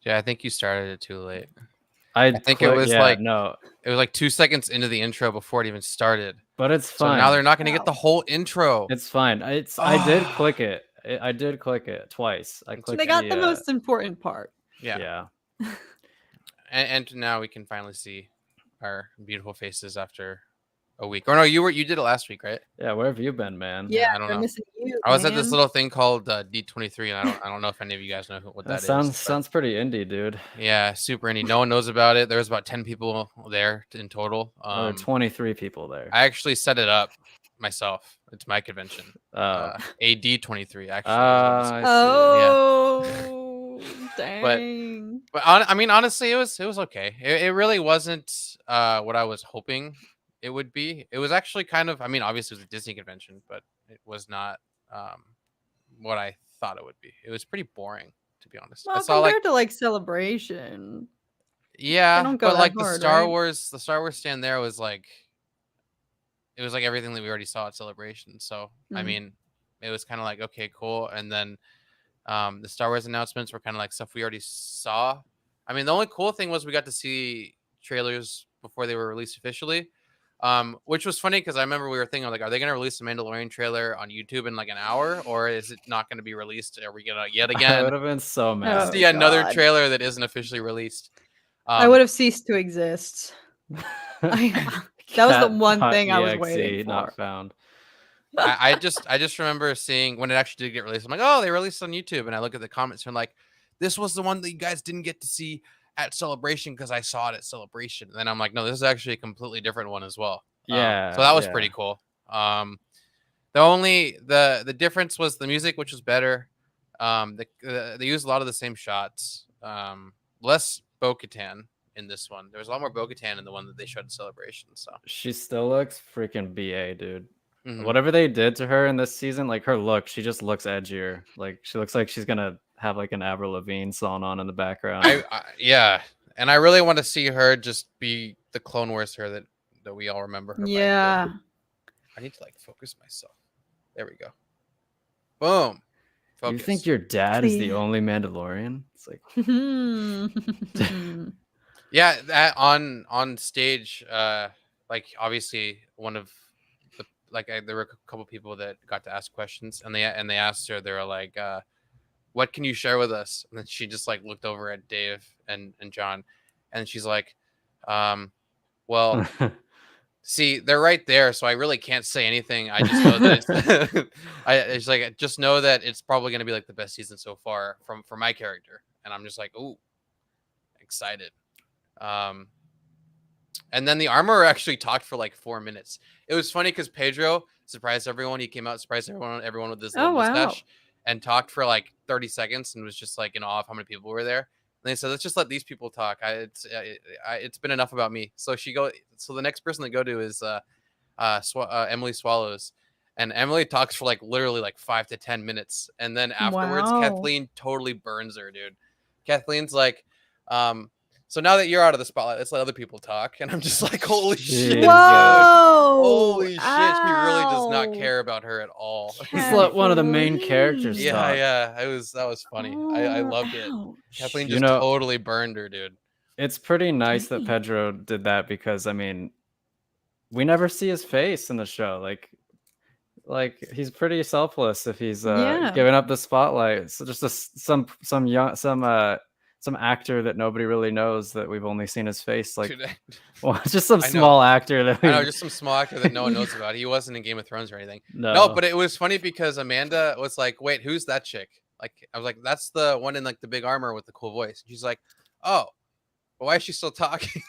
Yeah, I think you started it too late. I think it was no, it was like 2 seconds into the intro before it even started. but it's So now fine. they're not going to get the whole intro. It's fine. I did click it. I did click it twice. I clicked They got the the most important part. Yeah. And now we can finally see our beautiful faces after a week. Or no, you did it last week, right? Yeah, where have you been, man? Yeah, I don't they're know. missing you. I was at this man. little thing called D23, and I don't know if any of you guys know what that is. Sounds pretty indie, dude. Yeah, super indie. No one knows about it. There was about 10 people there in total. There are 23 people there. I actually set it up myself. It's my convention. AD23 actually. Oh, yeah. Dang. But I mean, honestly, it was okay. It really wasn't what I was hoping it would be. It was actually kind of, I mean, obviously it was a Disney convention, but it was not what I thought it would be. It was pretty boring, to be honest. Well, I saw compared to like Celebration. Yeah, don't go but that like hard, the right? Star Wars stand there was like, it was like everything that we already saw at Celebration. So I mean, it was kind of like, okay, cool. And then the Star Wars announcements were kind of like stuff we already saw. I mean, the only cool thing was we got to see trailers before they were released officially, which was funny because I remember we were thinking like, are they going to release the Mandalorian trailer on YouTube in like an hour, or is it not going to be released? Are we gonna yet again? I would have been so mad. See another trailer that isn't officially released. I would have ceased to exist. That was the one thing I was waiting for. Not found. I just remember seeing when it actually did get released. I'm like, oh, they released on YouTube, and I look at the comments and I'm like, this was the one that you guys didn't get to see at Celebration because I saw it at Celebration. And then I'm like, no, this is actually a completely different one as well. Yeah. So that was pretty cool. The difference was the music, which was better. They used a lot of the same shots. Less Bo-Katan in this one. There was a lot more Bo-Katan in the one that they showed at Celebration. So she still looks freaking BA, dude. Whatever they did to her in this season, like her look, she just looks edgier. Like she looks like she's gonna have like an Avril Lavigne song on in the background. Yeah, and I really want to see her just be the Clone Wars her that we all remember her. Yeah. I need to like focus myself. There we go. Boom. Focus. You think your dad is the only Mandalorian? It's like yeah, that on stage, like obviously one of the there were a couple people that got to ask questions, and they asked her, they were like, what can you share with us? And then she just like looked over at Dave and John, and she's like, well, see, they're right there, so I really can't say anything. I just know that it's like, just know that it's probably going to be like the best season so far for my character. And I'm just like, ooh, excited. And then the armorer actually talked for like 4 minutes. It was funny because Pedro surprised everyone. He came out, surprised everyone with this little mustache, and talked for like 30 seconds and was just like in awe of how many people were there. And they said, let's just let these people talk. It's been enough about me. So so the next person to go to is Emily Swallows. And Emily talks for like literally like 5 to 10 minutes. And then afterwards, Kathleen totally burns her, dude. Kathleen's like, so now that you're out of the spotlight, let's let other people talk. And I'm just like, holy shit. Whoa! Holy shit. She really does not care about her at all. He's like one of the main characters. Yeah. That was funny. I loved it. Kathleen just totally burned her, dude. It's pretty nice that Pedro did that because, I mean, we never see his face in the show. Like he's pretty selfless if he's giving up the spotlight. So just some actor that nobody really knows that we've only seen his face. Like, well, just some small actor that I know, just some small actor that no one knows about. He wasn't in Game of Thrones or anything. No, but it was funny because Amanda was like, "Wait, who's that chick?" Like, I was like, "That's the one in like the big armor with the cool voice." And she's like, "Oh, but why is she still talking?"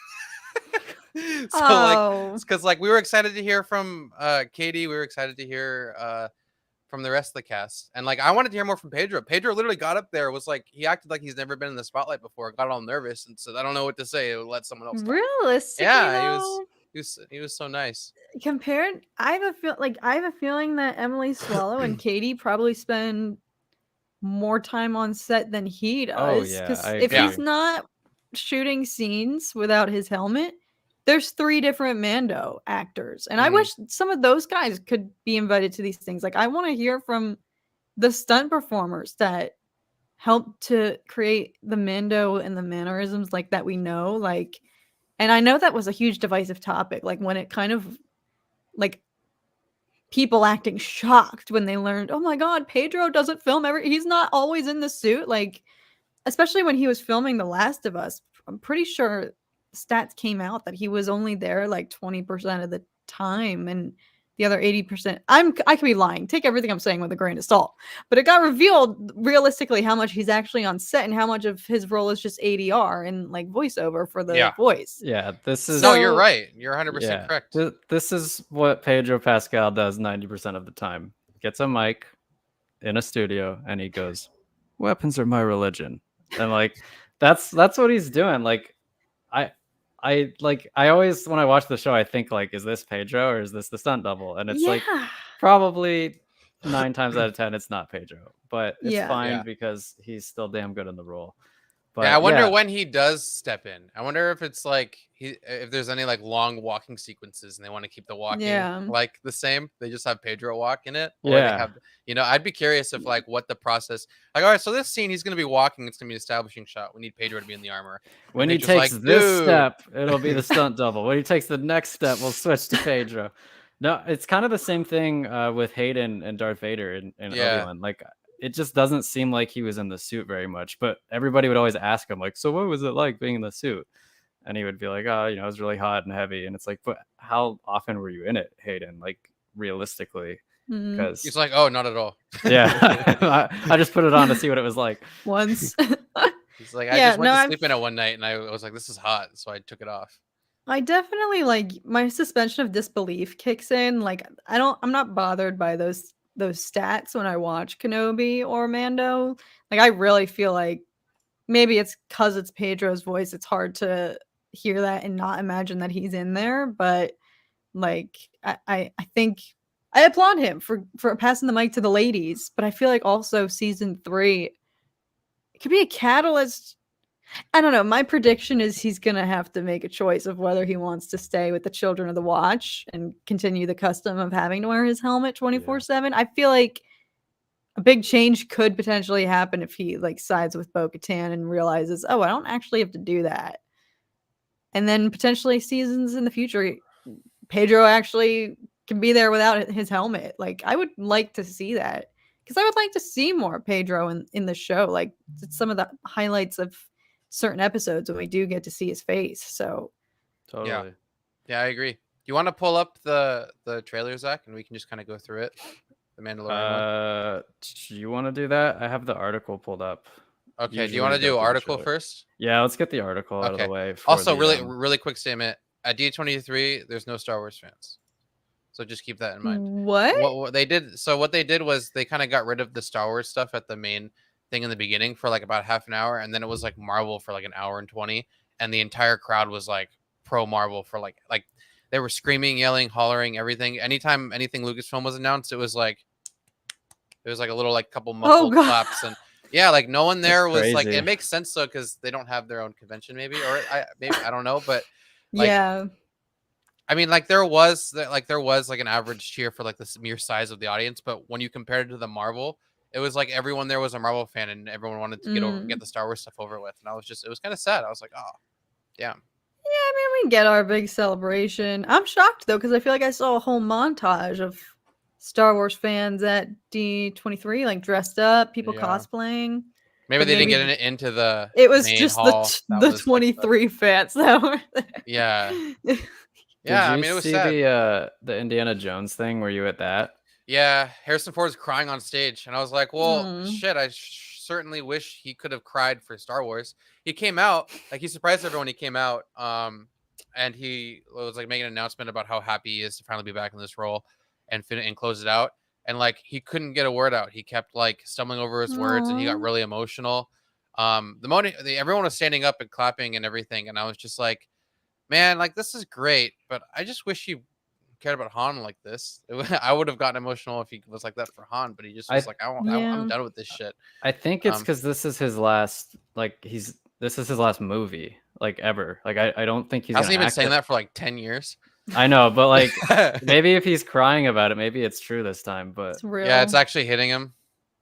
Like, it's because like we were excited to hear from Katie. We were excited to hear from the rest of the cast, and like I wanted to hear more from Pedro. Pedro literally got up there, was like, he acted like he's never been in the spotlight before, got all nervous and said, I don't know what to say, let someone else talk. Realistically, yeah, he was so nice. I have a feeling that Emily Swallow and Katie probably spend more time on set than he does. Because if he's not shooting scenes without his helmet, there's 3 different Mando actors. And I wish some of those guys could be invited to these things. Like, I want to hear from the stunt performers that helped to create the Mando and the mannerisms like that we know, like, and I know that was a huge divisive topic, like when it kind of like people acting shocked when they learned, oh my god, Pedro doesn't film he's not always in the suit, like especially when he was filming The Last of Us. I'm pretty sure stats came out that he was only there like 20% of the time, and the other 80%, I could be lying, take everything I'm saying with a grain of salt, but it got revealed realistically how much he's actually on set and how much of his role is just ADR and like voiceover for the voice. Yeah, this is no, you're right, you're 100% correct. This is what Pedro Pascal does 90% of the time. Gets a mic in a studio and he goes, weapons are my religion, and like that's what he's doing. Like I always, when I watch the show, I think like, is this Pedro or is this the stunt double? And it's like probably 9 times out of 10 it's not Pedro, but it's fine because he's still damn good in the role. But I wonder when he does step in. I wonder if it's like if there's any like long walking sequences and they want to keep the walking like the same. They just have Pedro walk in it. Or they have, I'd be curious if like what the process. Like, all right, so this scene he's gonna be walking. It's gonna be an establishing shot. We need Pedro to be in the armor. When he takes this step, it'll be the stunt double. When he takes the next step, we'll switch to Pedro. No, it's kind of the same thing with Hayden and Darth Vader in Obi-Wan. Like, it just doesn't seem like he was in the suit very much, but everybody would always ask him like, so what was it like being in the suit? And he would be like, oh, it was really hot and heavy. And it's like, but how often were you in it, Hayden? Like, realistically? Because he's like, oh, not at all. I just put it on to see what it was like once. He's like, I just went to sleep in it one night and I was like, this is hot, so I took it off. I definitely, like, my suspension of disbelief kicks in. Like, I'm not bothered by those stats when I watch Kenobi or Mando. Like, I really feel like maybe it's because it's Pedro's voice, it's hard to hear that and not imagine that he's in there. But like, I think I applaud him for passing the mic to the ladies. But I feel like also season 3, it could be a catalyst. I don't know. My prediction is he's going to have to make a choice of whether he wants to stay with the Children of the Watch and continue the custom of having to wear his helmet 24/7. I feel like a big change could potentially happen if he like sides with Bo-Katan and realizes, oh, I don't actually have to do that. And then potentially seasons in the future, Pedro actually can be there without his helmet. Like, I would like to see that, because I would like to see more Pedro in the show. Like, it's some of the highlights of certain episodes when we do get to see his face. So totally. Yeah, I agree. Do you want to pull up the trailer, Zach, and we can just kind of go through it? The Mandalorian one. Do you want to do that? I have the article pulled up. Okay, usually do you want to do article first? Yeah, let's get the article out of the way. Also, really quick statement. At D23, there's no Star Wars fans. So just keep that in mind. What they did? So what they did was they kind of got rid of the Star Wars stuff at the main thing in the beginning for like about half an hour, and then it was like Marvel for like an hour and 20, and the entire crowd was like pro Marvel for like they were screaming, yelling, hollering, everything. Anytime anything Lucasfilm was announced, it was like a little like couple muffled claps, and like no one there was crazy. Like, it makes sense though, because they don't have their own convention, maybe I don't know, but like, I mean, like there was like an average cheer for like the mere size of the audience, but when you compared it to the Marvel, it was like everyone there was a Marvel fan and everyone wanted to get the Star Wars stuff over with. And it was kind of sad. I was like, oh, damn. Yeah, I mean, we get our big celebration. I'm shocked though, because I feel like I saw a whole montage of Star Wars fans at D23, like dressed up, people cosplaying. Maybe they didn't get it into the. It was just the 23 fans that were there. Yeah. Yeah, I mean, it was sad. The Indiana Jones thing? Were you at that? Yeah, Harrison Ford's crying on stage, and I was like, well, shit, I certainly wish he could have cried for Star Wars. He came out, like, he surprised everyone. He came out, and he was like making an announcement about how happy he is to finally be back in this role and close it out. And like, he couldn't get a word out. He kept like stumbling over his words, and he got really emotional. Everyone was standing up and clapping and everything, and I was just like, man, like, this is great, but I just wish he cared about Han like this. I would have gotten emotional if he was like that for Han, but he just was like, I'm done with this shit. I think it's because this is his last, this is his last movie, like, ever. Like, I don't think he's hasn't even saying that for like 10 years. I know, but like, maybe if he's crying about it, maybe it's true this time. But it's real. Yeah, it's actually hitting him.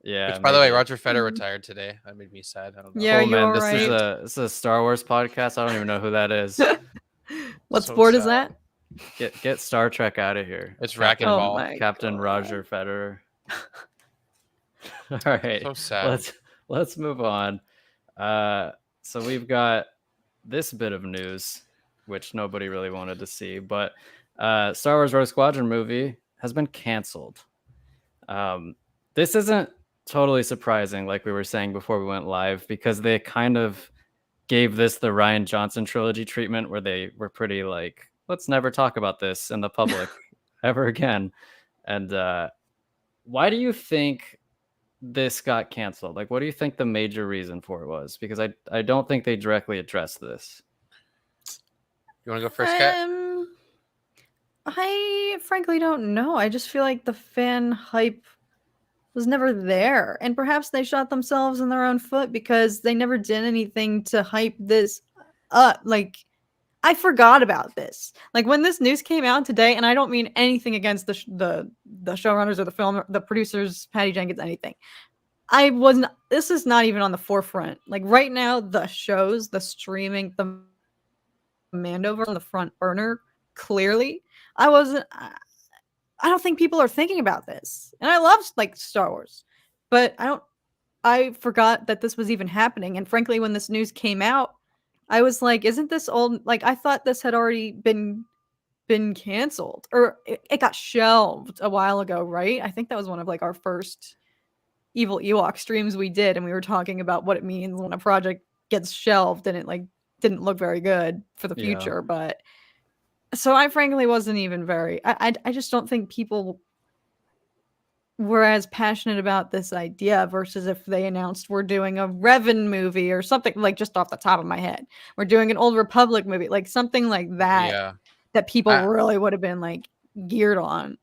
Yeah. Which, by the way, Roger Federer retired today. That made me sad. I don't know. Yeah, man, this right. This is a Star Wars podcast. I don't even know who that is. What sport is that? Get Star Trek out of here. It's racquetball. Captain Roger Federer. All right. So sad. Let's move on. So we've got this bit of news, which nobody really wanted to see, but Star Wars Rogue Squadron movie has been canceled. This isn't totally surprising, like we were saying before we went live, because they kind of gave this the Rian Johnson trilogy treatment, where they were pretty like, let's never talk about this in the public ever again. And why do you think this got canceled? Like, what do you think the major reason for it was? Because I don't think they directly addressed this. You want to go first, Kat? I frankly don't know. I just feel like the fan hype was never there, and perhaps they shot themselves in their own foot because they never did anything to hype this up. Like, I forgot about this. Like, when this news came out today, and I don't mean anything against the showrunners or the producers, Patty Jenkins, anything. This is not even on the forefront. Like, right now, the shows, the streaming, the Mandover on the front burner, clearly. I don't think people are thinking about this. And I love like Star Wars, but I forgot that this was even happening. And frankly, when this news came out, I was like, isn't this old? Like, I thought this had already been canceled, or it got shelved a while ago, right? I think that was one of like our first Evil Ewok streams we did, and we were talking about what it means when a project gets shelved and it like didn't look very good for the future. But so I frankly wasn't even very, I just don't think people were as passionate about this idea versus if they announced we're doing a Revan movie or something, like, just off the top of my head, we're doing an Old Republic movie, like something like that, that people really would have been like geared on.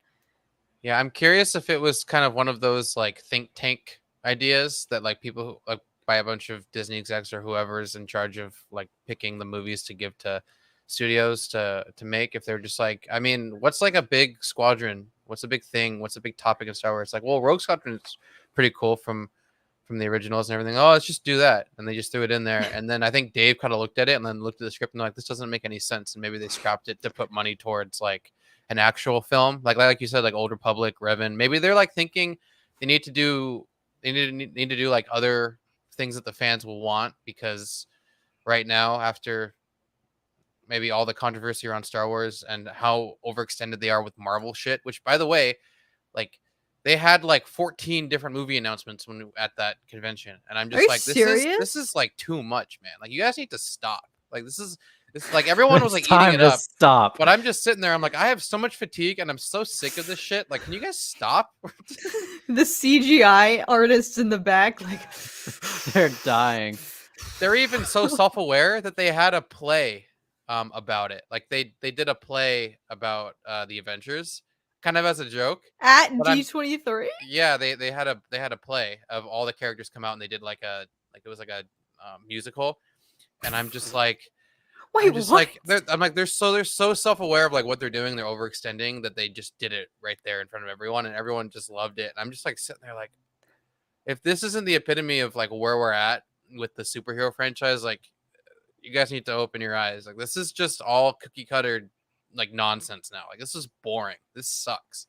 Yeah, I'm curious if it was kind of one of those like think tank ideas that like people like by a bunch of Disney execs or whoever's in charge of like picking the movies to give to studios to make. If they're just like, I mean, what's like a big squadron? What's a big thing? What's a big topic in Star Wars? It's like, well, Rogue Squadron is pretty cool from the originals and everything. Oh, let's just do that, and they just threw it in there. And then I think Dave kind of looked at it and then looked at the script and like, this doesn't make any sense. And maybe they scrapped it to put money towards like an actual film, like you said, like Old Republic, Revan. Maybe they're like thinking they need to do like other things that the fans will want, because right now, after maybe all the controversy around Star Wars and how overextended they are with Marvel shit, which, by the way, like they had like 14 different movie announcements at that convention, and I'm just like, this is like too much, man. Like, you guys need to stop. Like, this is like everyone was like eating it up. Stop. But I'm just sitting there. I'm like, I have so much fatigue, and I'm so sick of this shit. Like, can you guys stop? The CGI artists in the back, like, they're dying. They're even so self-aware that they had a play about it. Like they did a play about the Avengers, kind of as a joke at D23. Yeah, they had a play of all the characters come out, and they did like it was like a musical, and I'm just like, wait, what? They're so self-aware of like what they're doing. They're overextending that they just did it right there in front of everyone, and everyone just loved it. And I'm just like sitting there like, if this isn't the epitome of like where we're at with the superhero franchise, like, you guys need to open your eyes. Like, this is just all cookie cutter like nonsense now. Like, this is boring. This sucks.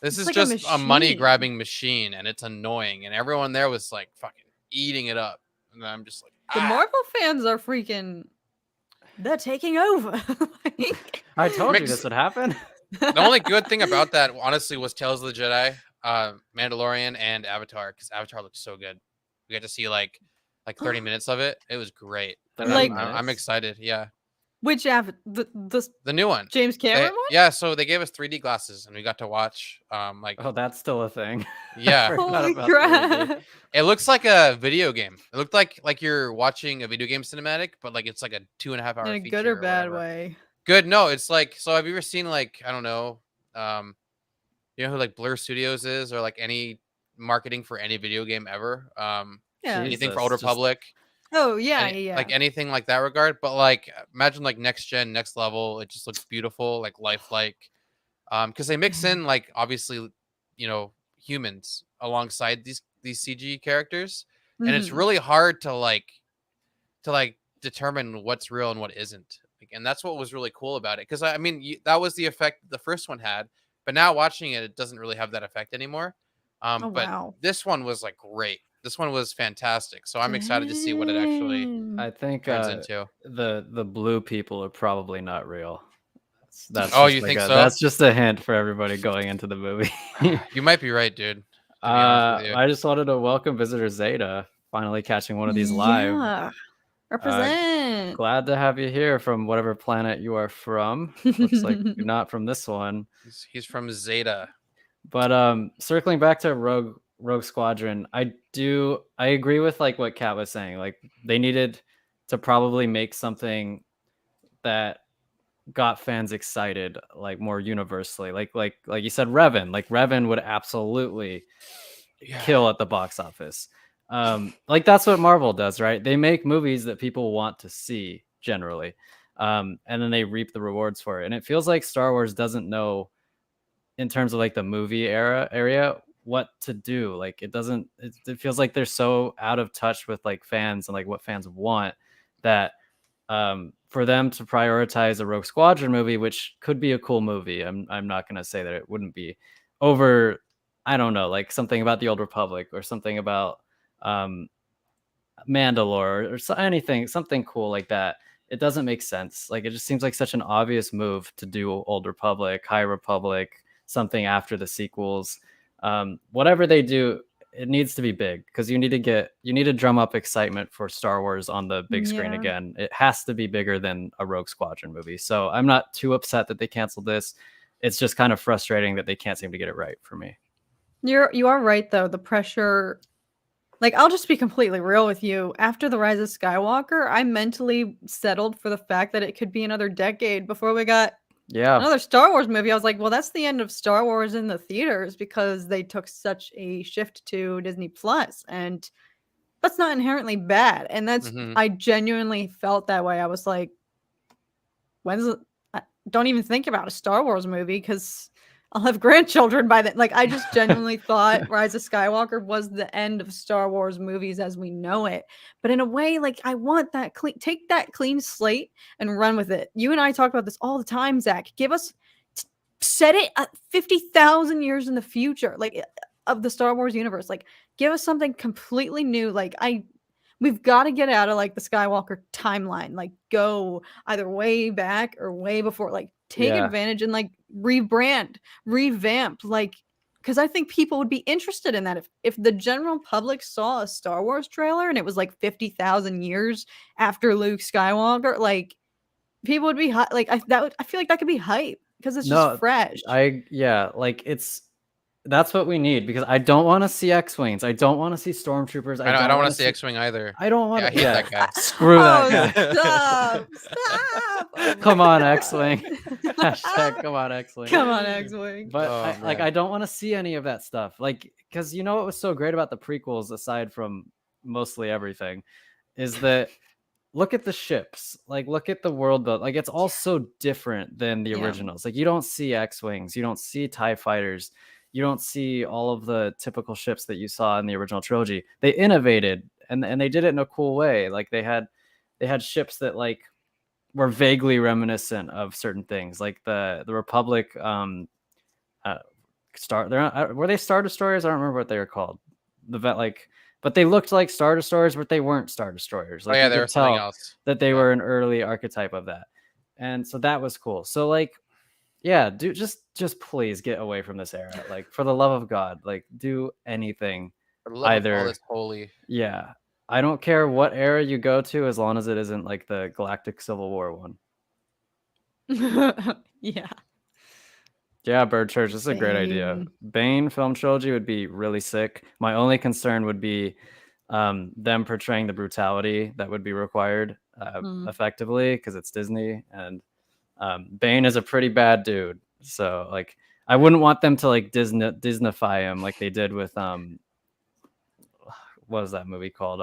This is like just a money grabbing machine, and it's annoying. And everyone there was like fucking eating it up. And I'm just like, the Marvel fans are freaking, they're taking over. I told you this would happen. The only good thing about that, honestly, was Tales of the Jedi, Mandalorian, and Avatar, because Avatar looked so good. We got to see like 30 minutes of it. It was great. Like, I'm excited. Yeah. Which the new one, James Cameron one? Yeah, so they gave us 3D glasses, and we got to watch like, oh, that's still a thing. Yeah. Holy crap. It looks like a video game. It looked like you're watching a video game cinematic, but like it's like a 2.5 hour in a feature good or bad way. Good. No, it's like, so have you ever seen like, I don't know, you know who like Blur Studios is, or like any marketing for any video game ever? Anything for Old Republic. Oh yeah, yeah. Like anything like that regard, but like imagine like next gen, next level. It just looks beautiful, like lifelike. Because they mix in like obviously, you know, humans alongside these these CG characters, and it's really hard to determine what's real and what isn't. And that's what was really cool about it, because I mean that was the effect the first one had, but now watching it doesn't really have that effect anymore. But this one was like great. This one was fantastic. So I'm excited to see what it actually I think turns into. The blue people are probably not real. That's you think so? That's just a hint for everybody going into the movie. You might be right, dude. I just wanted to welcome visitor Zeta, finally catching one of these live. Yeah. Represent. Glad to have you here from whatever planet you are from. Looks like you're not from this one. He's from Zeta. But circling back to Rogue Squadron, I agree with like what Kat was saying. Like they needed to probably make something that got fans excited, like more universally. Like you said, Revan. Like Revan would absolutely kill at the box office. Like that's what Marvel does, right? They make movies that people want to see generally, and then they reap the rewards for it. And it feels like Star Wars doesn't know, in terms of like the movie area, what to do. Like it feels like they're so out of touch with like fans and like what fans want, that for them to prioritize a Rogue Squadron movie, which could be a cool movie, I'm not gonna say that it wouldn't be, over, I don't know, like something about the Old Republic or something about Mandalore or anything, something cool like that. It doesn't make sense. Like it just seems like such an obvious move to do Old Republic, High Republic, something after the sequels. Whatever they do, it needs to be big, because you need to drum up excitement for Star Wars on the big screen again. It has to be bigger than a Rogue Squadron movie. So I'm not too upset that they canceled this. It's just kind of frustrating that they can't seem to get it right for me. You are right though. The pressure, like I'll just be completely real with you. After The Rise of Skywalker, I mentally settled for the fact that it could be another decade before we got another Star Wars movie. I was like, well, that's the end of Star Wars in the theaters, because they took such a shift to Disney Plus, and that's not inherently bad. And that's I genuinely felt that way. I was like, don't even think about a Star Wars movie, because I'll have grandchildren by then. Like I just genuinely thought Rise of Skywalker was the end of Star Wars movies as we know it. But in a way, like I want that take that clean slate and run with it. You and I talk about this all the time, Zach. Give us, set it at 50,000 years in the future, like of the Star Wars universe. Like give us something completely new. Like we've got to get out of like the Skywalker timeline. Like go either way back or way before. Like take advantage and like rebrand, revamp, like, because I think people would be interested in that if the general public saw a Star Wars trailer and it was like 50,000 years after Luke Skywalker, like people would be like I feel like that could be hype, because it's just fresh. That's what we need, because I don't want to see X-Wings. I don't want to see Stormtroopers. I don't want to see X-Wing either. I don't want to. Yeah, I hate that guy. Screw that guy. Stop! Come on, X-Wing. Hashtag come on, X-Wing. Come on, X-Wing. But I don't want to see any of that stuff. Like, because you know what was so great about the prequels, aside from mostly everything, is that look at the ships. Like, look at the world build. Like, it's all so different than the originals. Like, you don't see X-Wings. You don't see TIE fighters. You don't see all of the typical ships that you saw in the original trilogy. They innovated and they did it in a cool way. Like they had ships that like were vaguely reminiscent of certain things, like the Republic were they Star Destroyers? I don't remember what they were called. But they looked like Star Destroyers, but they weren't Star Destroyers. Like they were something else. That they were an early archetype of that. And so that was cool. So like, yeah, dude, just please get away from this era. Like, for the love of God, like, do anything. For the love of all that's holy. Yeah, I don't care what era you go to, as long as it isn't like the Galactic Civil War one. Yeah, Bird Church, this is a great idea. Bane film trilogy would be really sick. My only concern would be them portraying the brutality that would be required effectively, because it's Disney, and Bane is a pretty bad dude, so like I wouldn't want them to like Disneyfy him like they did with what was that movie called,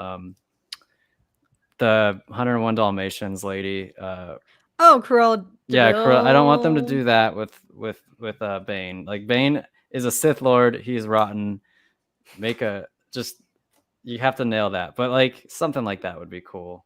the 101 Dalmatians lady, Cruella. Yeah, Cruella. I don't want them to do that with Bane. Like Bane is a Sith Lord. He's rotten. Make a just you have to nail that. But like something like that would be cool.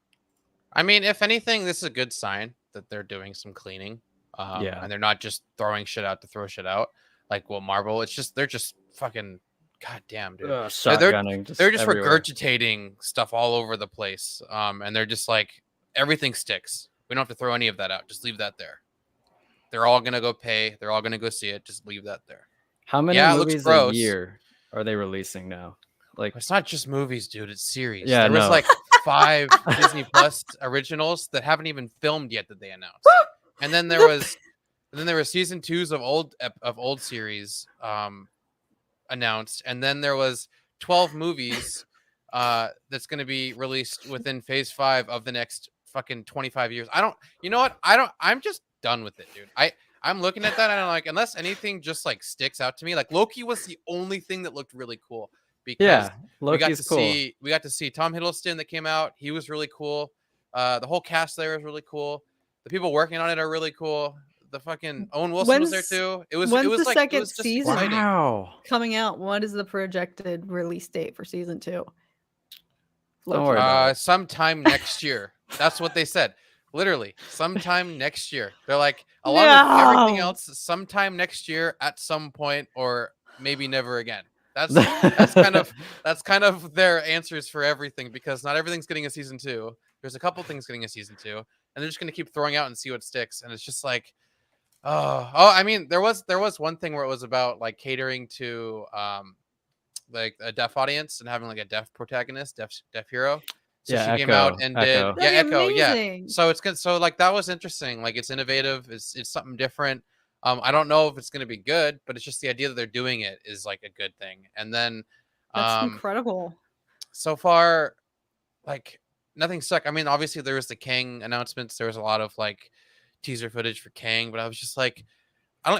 I mean, if anything, this is a good sign that they're doing some cleaning. And they're not just throwing shit out to throw shit out like Marvel. It's just they're just fucking goddamn, dude. Shotgunning. They're just everywhere. regurgitating stuff all over the place. And they're just like everything sticks. We don't have to throw any of that out. Just leave that there. They're all gonna go pay. They're all gonna go see it. Just leave that there. How many movies a year are they releasing now? Like it's not just movies, dude. It's series. Yeah, there was like 5 Disney Plus originals that haven't even filmed yet that they announced. And then there was season 2s of old series announced, and then there was 12 movies that's going to be released within phase 5 of the next fucking 25 years. I'm just done with it, dude. I'm looking at that and I'm like, unless anything just like sticks out to me, like Loki was the only thing that looked really cool because Loki's we got to see Tom Hiddleston that came out. He was really cool. The whole cast there is really cool. The people working on it are really cool. The fucking Owen Wilson was there too. It was the second season coming out? What is the projected release date for season 2? Don't worry about it. Sometime next year. That's what they said. Literally, sometime next year. They're like, along with everything else, sometime next year at some point, or maybe never again. That's kind of their answers for everything, because not everything's getting a season 2. There's a couple things getting a season 2, and they're just gonna keep throwing out and see what sticks. And it's just like, I mean, there was one thing where it was about like catering to like a deaf audience and having like a deaf protagonist, deaf hero. So she came out and did Echo. Yeah. So it's good. So like that was interesting. Like it's innovative. It's something different. I don't know if it's gonna be good, but it's just the idea that they're doing it is like a good thing. And then that's incredible. So far, like nothing stuck. I mean, obviously there was the Kang announcements. There was a lot of like teaser footage for Kang, but I was just like,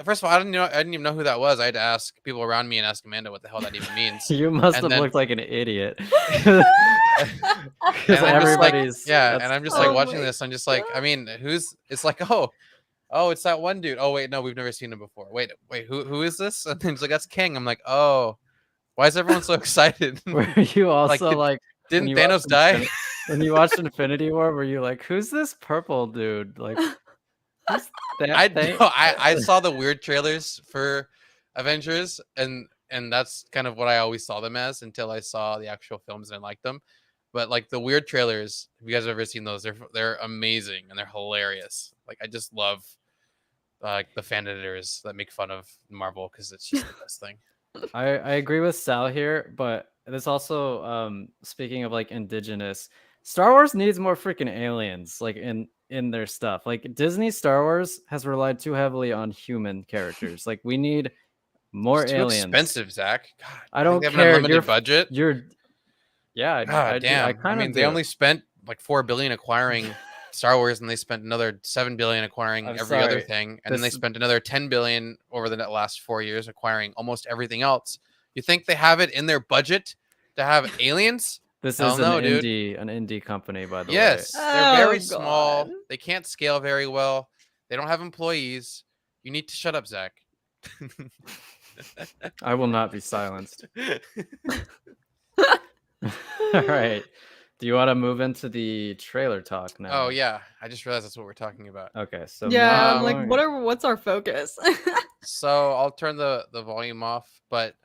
first of all, I didn't even know who that was. I had to ask people around me and ask Amanda what the hell that even means. You must have looked like an idiot. And everybody's and I'm just like watching this. I'm just like, I mean, it's like, oh, it's that one dude. Oh wait, no, we've never seen him before. Wait, who is this? And then he's like, that's Kang. I'm like, oh, why is everyone so excited? Were you also like didn't Thanos die? When you watched Infinity War, were you like, who's this purple dude? Like, who's that I saw the weird trailers for Avengers, and that's kind of what I always saw them as until I saw the actual films and I liked them. But like the weird trailers, have you guys ever seen those? They're amazing and they're hilarious. Like I just love like the fan editors that make fun of Marvel because it's just the best thing. I agree with Sal here, but there's also speaking of like indigenous, Star Wars needs more freaking aliens like in their stuff. Like Disney Star Wars has relied too heavily on human characters. Like we need more aliens. Too expensive, Zach. God, I don't care. Your budget. I mean, they only spent like $4 billion acquiring Star Wars, and they spent another $7 billion acquiring other thing, and then they spent another $10 billion over the last 4 years acquiring almost everything else. You think they have it in their budget to have aliens? This is an indie company, by the way. Yes, they're very small. They can't scale very well. They don't have employees. You need to shut up, Zach. I will not be silenced. All right. Do you want to move into the trailer talk now? Oh yeah, I just realized that's what we're talking about. Okay, so yeah, I'm like, what's our focus? So I'll turn the volume off, but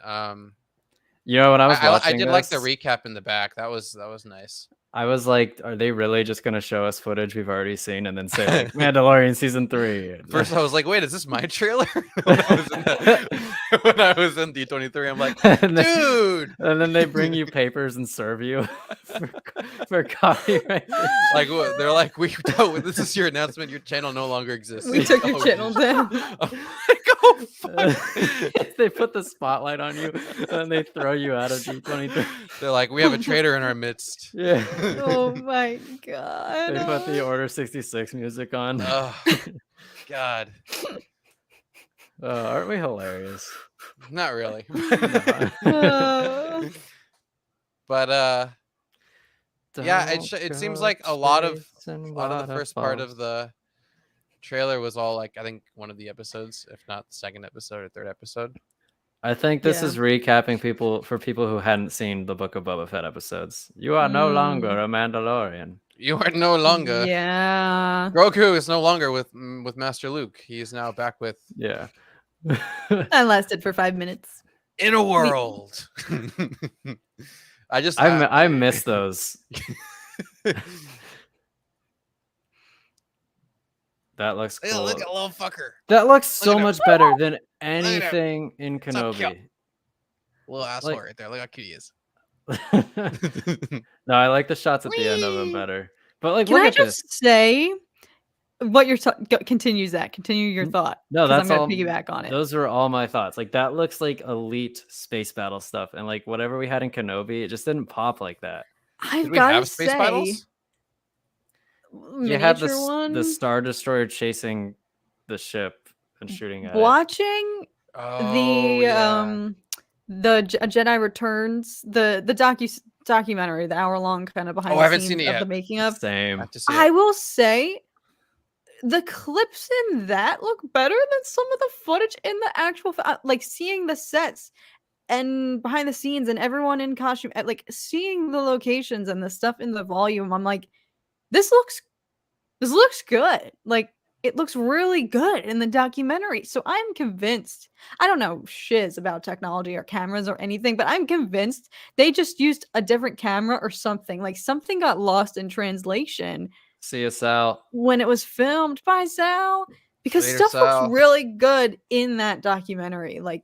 you know, when I was watching, I did like the recap in the back. That was nice. I was like, are they really just going to show us footage we've already seen and then say like Mandalorian season 3? First I was like, wait, is this my trailer? when I was in D23, I'm like, dude. And then they bring you papers and serve you for copyright. Like they're like, this is your announcement. Your channel no longer exists. We took your channel down. Oh, fuck. They put the spotlight on you and they throw you out of D23. They're like, we have a traitor in our midst. Yeah. Oh my god. They put the Order 66 music on. Oh god. Aren't we hilarious? Not really. No. But yeah, it seems like a lot of the first part of the trailer was all like, I think one of the episodes, if not the second episode or third episode. I think this is recapping for people who hadn't seen the Book of Boba Fett episodes. You are no longer a Mandalorian. You are no longer. Yeah. Grogu is no longer with Master Luke. He is now back with. Yeah. I lasted for 5 minutes. In a world. I miss those. That looks cool. Look at little fucker. That looks so much better than anything in Kenobi. Little asshole right there. Look how cute he is. No, I like the shots at the end of him better. But like, Can look I at just this. say what your continues that? Continue your thought. No, that's I'm all. gonna piggyback on it. Those are all my thoughts. Like that looks like elite space battle stuff, and like whatever we had in Kenobi, it just didn't pop like that. I've got to say, space battles? You had the Star Destroyer chasing the ship and shooting at Watching the Jedi Returns, the documentary, the hour-long kind of behind the scenes of the making of. Same. I will say the clips in that look better than some of the footage in the actual like seeing the sets and behind the scenes and everyone in costume, like seeing the locations and the stuff in the volume. I'm like, this looks good. Like it looks really good in the documentary. So I'm convinced. I don't know shiz about technology or cameras or anything, but I'm convinced they just used a different camera or something. Like something got lost in translation. See you, Sal. When it was filmed by Sal, because stuff looks really good in that documentary. Like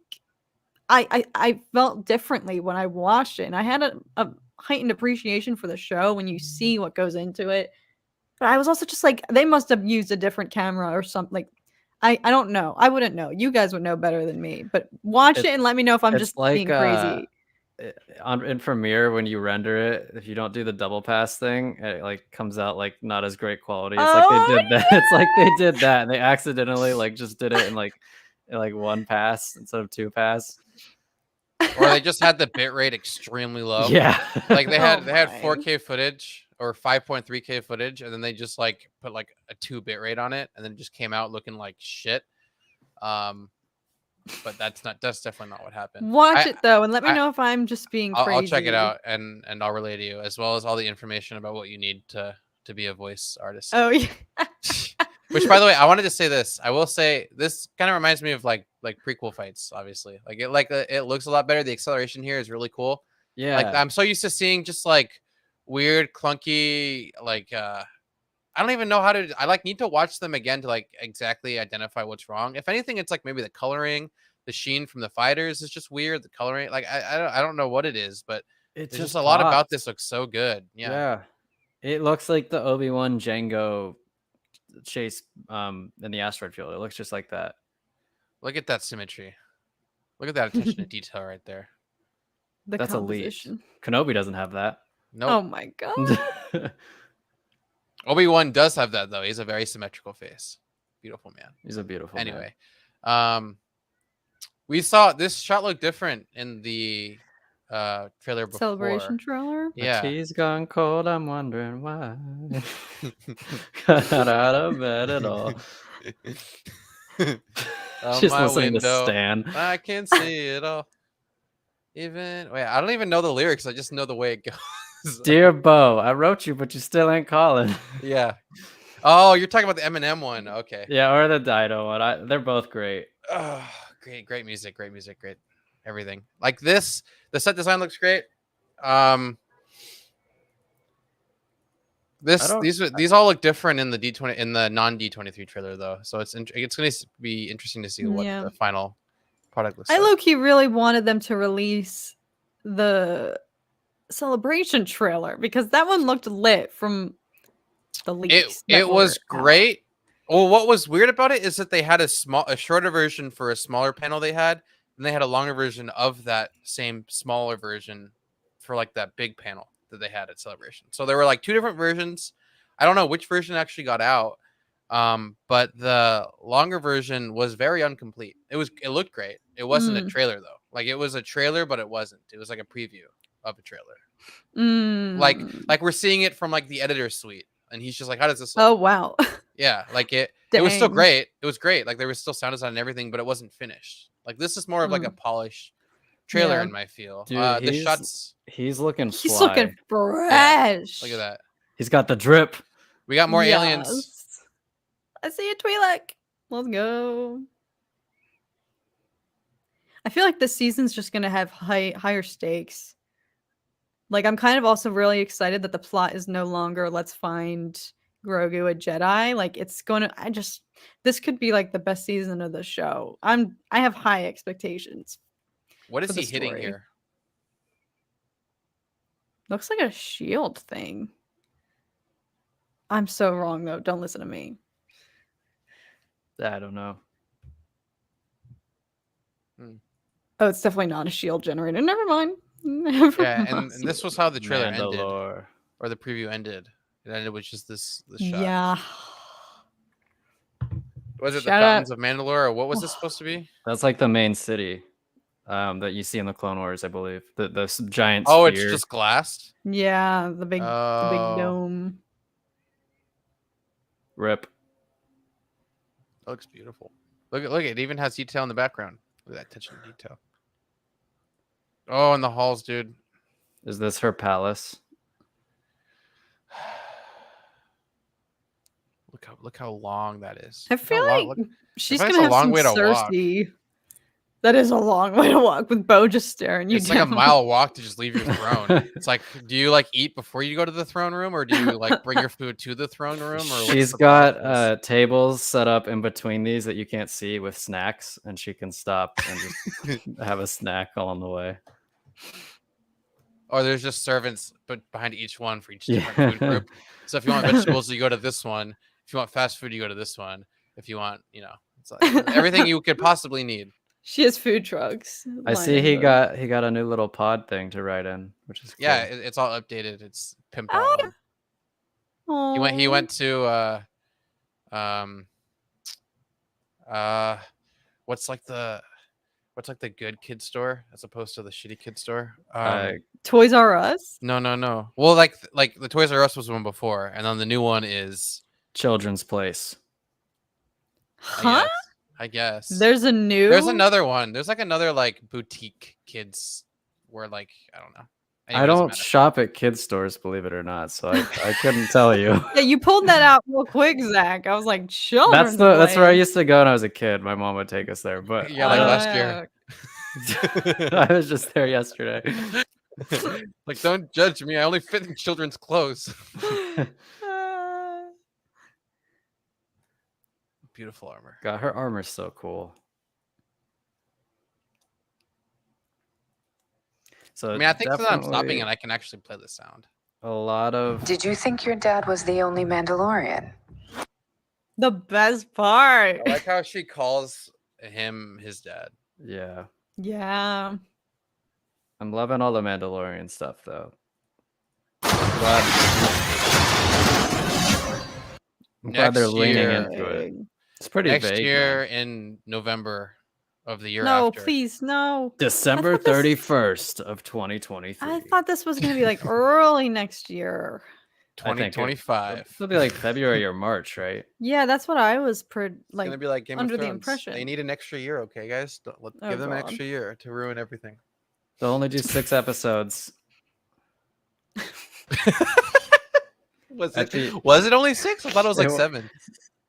I felt differently when I watched it, and I had a heightened appreciation for the show when you see what goes into it. But I was also just like, they must have used a different camera or something. Like, I don't know. I wouldn't know. You guys would know better than me. But watch it and let me know if I'm just being crazy. In Premiere, when you render it, if you don't do the double pass thing, it like comes out like not as great quality. It's like they did that. It's like they did that and they accidentally like just did it in like one pass instead of 2 pass. Or they just had the bitrate extremely low. Yeah. Like they had 4K footage or 5.3K footage, and then they just like put like a 2 bitrate on it, and then it just came out looking like shit. But that's definitely not what happened. Watch it though, and let me know if I'm just being crazy. I'll check it out and I'll relay to you, as well as all the information about what you need to be a voice artist. Oh yeah. Which, by the way, I wanted to say this. I will say this kind of reminds me of like prequel fights. Obviously, it looks a lot better. The acceleration here is really cool. Yeah. Like I'm so used to seeing just like weird, clunky, like I don't even know how to. I need to watch them again to like exactly identify what's wrong. If anything, it's like maybe the coloring, the sheen from the fighters is just weird. The coloring, like I don't know what it is, but it's just a lot about this looks so good. Yeah. It looks like the Obi-Wan Jango chase in the asteroid field. It looks just like that. Look at that symmetry. Look at that attention to detail right there. That's elite. Kenobi doesn't have that. No. Oh my god. Obi-Wan does have that though. He's a very symmetrical face. Beautiful man. He's a beautiful man. We saw this shot look different in the trailer before. Celebration trailer. Yeah. He's gone cold. I'm wondering why. Got out of bed at all. Just listening to Stan. I can see it all. I don't even know the lyrics. I just know the way it goes. Dear Bo, I wrote you, but you still ain't calling. Yeah. Oh, you're talking about the Eminem one. Okay. Yeah, or the Dido one. They're both great. Oh, great music, great everything. Like this, the set design looks great. These all look different in the D20 in the non D23 trailer though. So it's going to be interesting to see what the final product looks like. I low-key really wanted them to release the Celebration trailer because that one looked lit from the leaks. It was great. Well, what was weird about it is that they had a shorter version for a smaller panel they had, and they had a longer version of that same smaller version for like that big panel that they had at Celebration. So there were like 2 different versions. I don't know which version actually got out. But the longer version was very incomplete. It looked great. It wasn't a trailer though. Like it was a trailer, but it wasn't. It was like a preview of a trailer. Like we're seeing it from like the editor's suite, and he's just like, "How does this look?" Oh wow. Yeah, like it was still great. It was great. Like there was still sound design and everything, but it wasn't finished. Like this is more of like a polished trailer in my feel. Dude, the shots. He's looking fly. He's looking fresh. Yeah, look at that. He's got the drip. We got more aliens. I see a Twi'lek. Let's go. I feel like this season's just gonna have higher stakes. Like I'm kind of also really excited that the plot is no longer let's find Grogu a Jedi. Like it's gonna. This could be like the best season of the show. I have high expectations. What is he hitting here? Looks like a shield thing. I'm so wrong though. Don't listen to me. I don't know. Oh, it's definitely not a shield generator. Never mind. And this was how the trailer ended, or the preview ended. It ended with just this shot. Yeah. Was it the Fountains of Mandalore, or what was this supposed to be? That's like the main city that you see in the Clone Wars, I believe. The giant sphere. It's just glassed? Yeah, the big dome. Rip. That looks beautiful. Look, it even has detail in the background. Look at that attention to detail. Oh, in the halls, dude. Is this her palace? Look how long that is. I feel like she's gonna have some Cersei. That is a long way to walk with Bo just staring you down. It's like a mile walk to just leave your throne. It's like, do you like eat before you go to the throne room, or do you like bring your food to the throne room? Or she's got tables set up in between these that you can't see with snacks, and she can stop and just have a snack along the way. Or there's just servants, but behind each one for each different food group. So if you want vegetables, you go to this one. If you want fast food, you go to this one. If you want, it's like everything you could possibly need. She has food trucks. I see he got a new little pod thing to write in, which is cool. Yeah, it's all updated. It's pimped out. He went to what's like the good kid store as opposed to the shitty kid store? Toys R Us? No. Well, like the Toys R Us was one before, and then the new one is Children's Place. Huh? I guess. There's another one. There's like another like boutique kids where like I don't know. I don't shop at kids stores, believe it or not, so I couldn't tell you. Yeah, you pulled that out real quick, Zach. I was like, children's that's where I used to go when I was a kid. My mom would take us there, but yeah, like last year. I was just there yesterday. Like, don't judge me. I only fit in children's clothes. Beautiful armor. God, her armor's so cool. So I think that I'm stopping and I can actually play the sound. A lot of. Did you think your dad was the only Mandalorian? The best part. I like how she calls him his dad. Yeah. Yeah. I'm loving all the Mandalorian stuff though. I'm glad they're leaning into it. It's pretty next vague. Next year in November of the year after. No, please, no. December 31st of 2023. I thought this was going to be like early next year. 2025. It'll be like February or March, right? Yeah, that's what I was it's gonna be like Game under of Thrones. The impression. They need an extra year, okay, guys? Give them an extra year to ruin everything. They'll only do 6 episodes. Was it only 6? I thought it was like 7.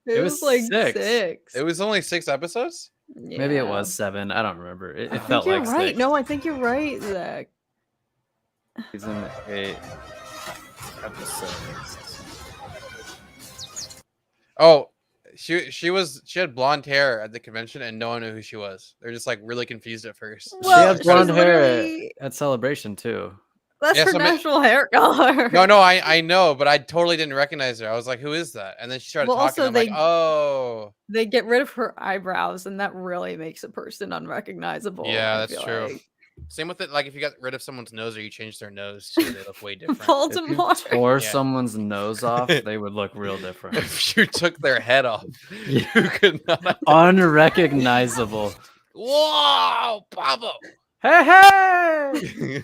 It was like 6. It was only 6 episodes? Yeah. Maybe it was 7. I don't remember. It felt like 6. Right. No, I think you're right, Zach. Season 8 episodes. Oh, she had blonde hair at the convention and no one knew who she was. They're just like really confused at first. Well, she had blonde hair at Celebration too. That's her natural hair color. No, I know, but I totally didn't recognize her. I was like, who is that? And then she started talking. Also, I'm like, oh. They get rid of her eyebrows, and that really makes a person unrecognizable. Yeah, that's true. Like. Same with it. Like if you got rid of someone's nose or you changed their nose, too, they look way different. Baltimore. If you tore someone's nose off, they would look real different. If you took their head off, you could not. Unrecognizable. Whoa, Pablo. Hey!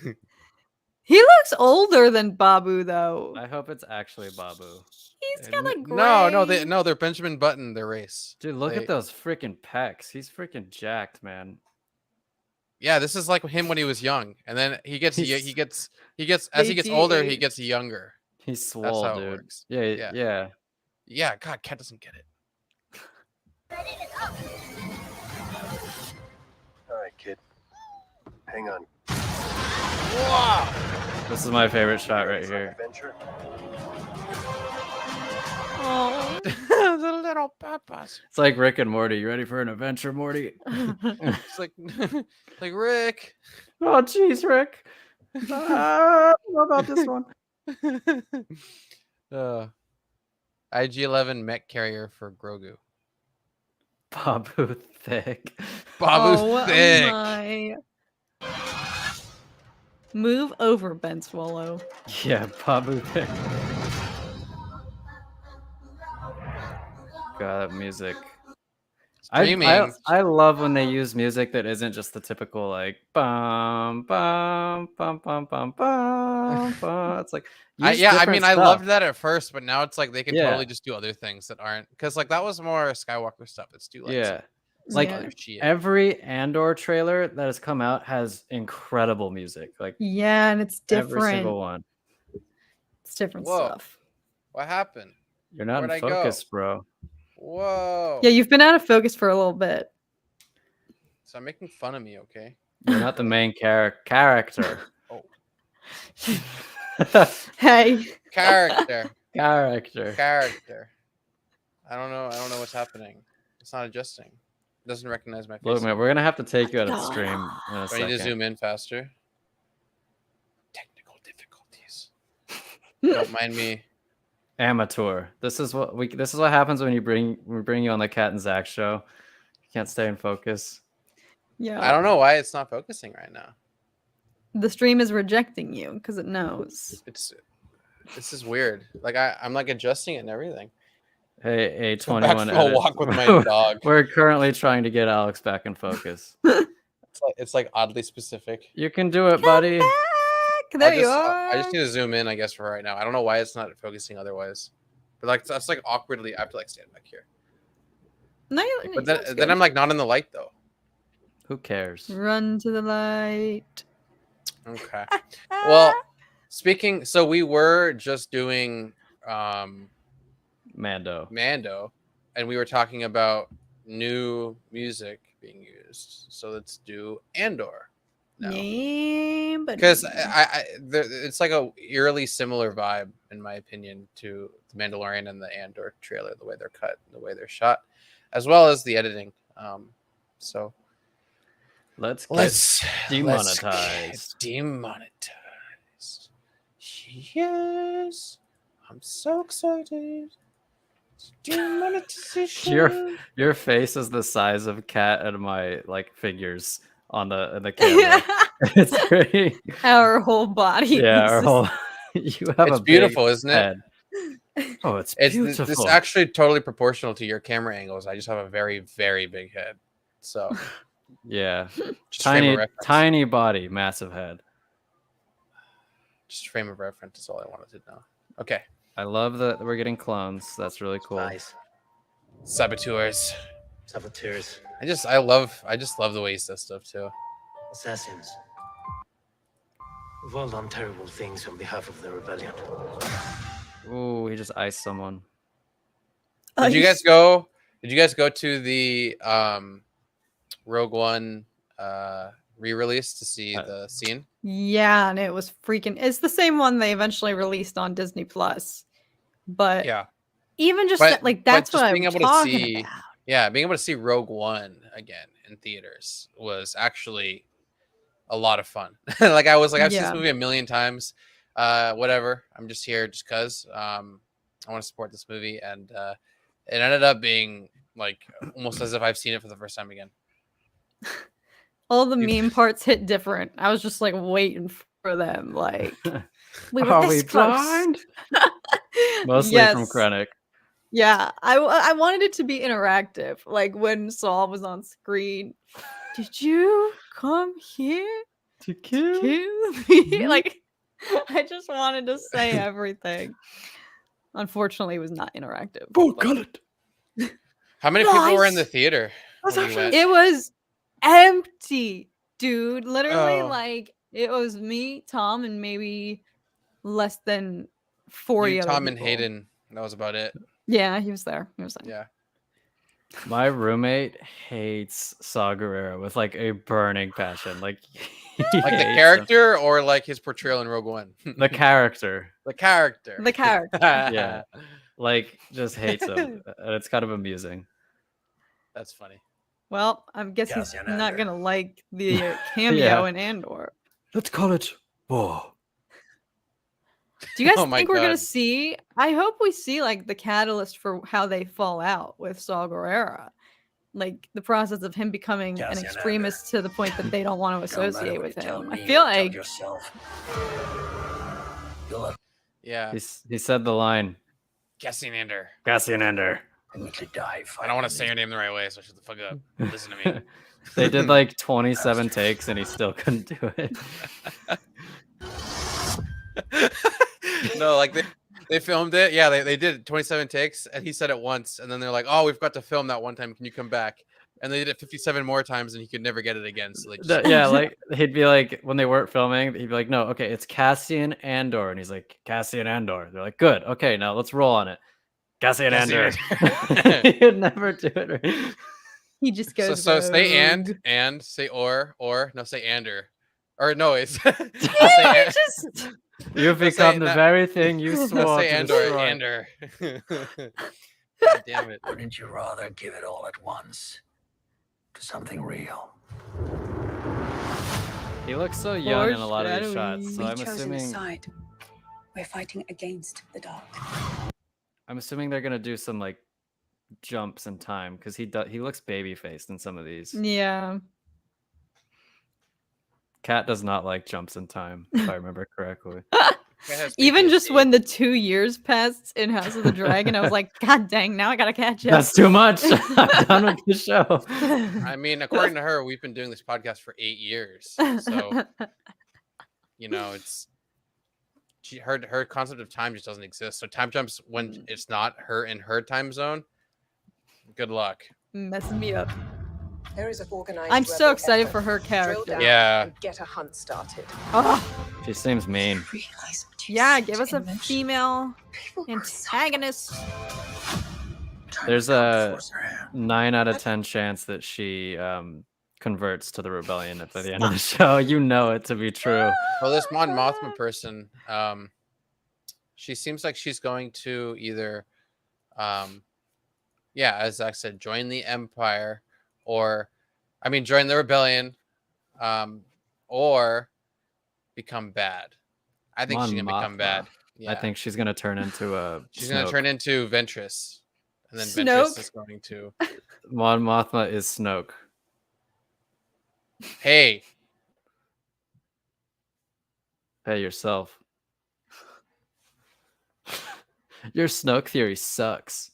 He looks older than Babu, though. I hope it's actually Babu. He's got a gray. No, they're Benjamin Button, their race. Dude, look at those freaking pecs. He's freaking jacked, man. Yeah, this is like him when he was young, and then he gets as he gets older, he gets younger. He's swole, That's how dude. it works. Yeah. God, Cat doesn't get it. All right, kid. Hang on. Wow. This is my favorite shot right here. Adventure? Oh, The little papas. It's like Rick and Morty. You ready for an adventure, Morty? It's like Rick. Oh, jeez, Rick. I don't know about this one. IG-11 mech carrier for Grogu. Babu thick. Babu thick. My. Move over, Ben Swallow. Yeah, Babu thick. God, that music. I love when they use music that isn't just the typical like bum bum bum bum bum bum bum. It's like I loved that at first, but now it's like they can totally just do other things that aren't, because like that was more Skywalker stuff. Let's do every Andor trailer that has come out has incredible music. Like and it's different. Every single one. It's different stuff. What happened? You're not in focus, bro. Whoa. Yeah, you've been out of focus for a little bit. So I'm making fun of me, okay? You're not the main character. Oh. Hey. Character. I don't know what's happening. It's not adjusting. It doesn't recognize my face. Look, man, we're gonna have to take you out of the stream in a second. I need to zoom in faster. Technical difficulties. Don't mind me. Amateur. This is what happens when we bring you on the Cat and Zach show. You can't stay in focus. Yeah. I don't know why it's not focusing right now. The stream is rejecting you because it knows. This is weird. Like I'm like adjusting it and everything. Hey, 21. I'll walk with my dog. We're currently trying to get Alex back in focus. It's like oddly specific. You can do it, buddy. There you are. I just need to zoom in, I guess, for right now. I don't know why it's not focusing otherwise. But like that's like awkwardly, I have to like stand back here. No, but then I'm like not in the light though. Who cares? Run to the light. Okay. Well, so we were just doing Mando, and we were talking about new music being used. So let's do Andor. Because it's like a eerily similar vibe, in my opinion, to the Mandalorian and the Andor trailer, the way they're cut, the way they're shot, as well as the editing. So let's demonetized. Demonetized. Yes, I'm so excited. Demonetization. Your face is the size of Cat and my like figures on the camera. It's great. Our whole body. Yeah, our whole. You have it's beautiful, isn't it? Head. Oh, it's beautiful. It's actually totally proportional to your camera angles. I just have a very, very big head. So yeah, tiny body, massive head. Just frame of reference is all I wanted to know. Okay. I love that we're getting clones. That's really cool. Nice. Saboteurs. I just love the way he says stuff too. Assassins. We've all done terrible things on behalf of the rebellion. Ooh, he just iced someone. Did you guys go to the Rogue One re-release to see the scene? Yeah, and it was freaking. It's the same one they eventually released on Disney Plus, but yeah, even just like that's what I'm talking about. Yeah, being able to see Rogue One again in theaters was actually a lot of fun. Like I was like, I've seen this movie a million times. Whatever. I'm just here just because I want to support this movie, and it ended up being like almost as if I've seen it for the first time again. All the meme parts hit different. I was just like waiting for them. Like we were this close. Mostly from Krennic. Yeah, I wanted it to be interactive. Like when Saul was on screen, did you come here to kill me? Like I just wanted to say everything. Unfortunately, it was not interactive. Oh, got it. How many people were in the theater? It was empty. Dude, literally, like, it was me, Tom, and maybe less than 40 you, other Tom, people. and Hayden. That was about it. Yeah, he was there. He was there. Yeah. My roommate hates Saw Gerrera with like a burning passion. Like the character him. Or like his portrayal in Rogue One? The character. The character. The character. Yeah. Like just hates him. And it's kind of amusing. That's funny. Well, I guess he's not gonna like the cameo in Andor. Let's call it war. Do you guys think we're gonna see? I hope we see like the catalyst for how they fall out with Saw Gerrera, like the process of him becoming an extremist to the point that they don't want to associate with him. I feel like. Yeah. He said the line. Cassian Andor. Cassian Andor. I don't want to say your name the right way, so shut the fuck up. Listen to me. They did like 27 takes and he still couldn't do it. No, like they filmed it. Yeah, they did 27 takes and he said it once. And then they're like, oh, we've got to film that one time. Can you come back? And they did it 57 more times and he could never get it again. So they just... Yeah, like he'd be like, when they weren't filming, he'd be like, no, okay, it's Cassian Andor. And he's like, Cassian Andor. They're like, good. Okay, now let's roll on it. Cassian Andor. He'd never do it. He just goes. So say and say or no, say ander. Or no, it's You've become the very thing you swore say to Andor. God damn it. Wouldn't you rather give it all at once to something real? He looks so young in a lot of these shots, so I'm assuming we're fighting against the dark. I'm assuming they're gonna do some like jumps in time because he looks baby faced in some of these. Yeah. Cat does not like jumps in time, if I remember correctly. Even just when the 2 years passed in House of the Dragon, I was like, God dang, now I gotta catch up. That's too much. I'm done with the show. I mean, according to her, we've been doing this podcast for 8 years. So, you know, it's her concept of time just doesn't exist. So time jumps when it's not her in her time zone. Good luck. Messing me up. There is organized. I'm so excited for her character. Yeah. Get a hunt started. Oh. She seems mean. Yeah, give us a female antagonist. There's a 9 out of 10 chance that she converts to the rebellion at the end of the show. You know it to be true. Well, this Mon Mothma person, she seems like she's going to either, as Zach said, join the Empire, or, I mean, join the rebellion, or become bad. I think she's gonna become bad. Yeah. I think she's gonna turn into a. She's gonna turn into Ventress, and then Snoke? Ventress is going to. Mon Mothma is Snoke. Hey yourself. Your Snoke theory sucks.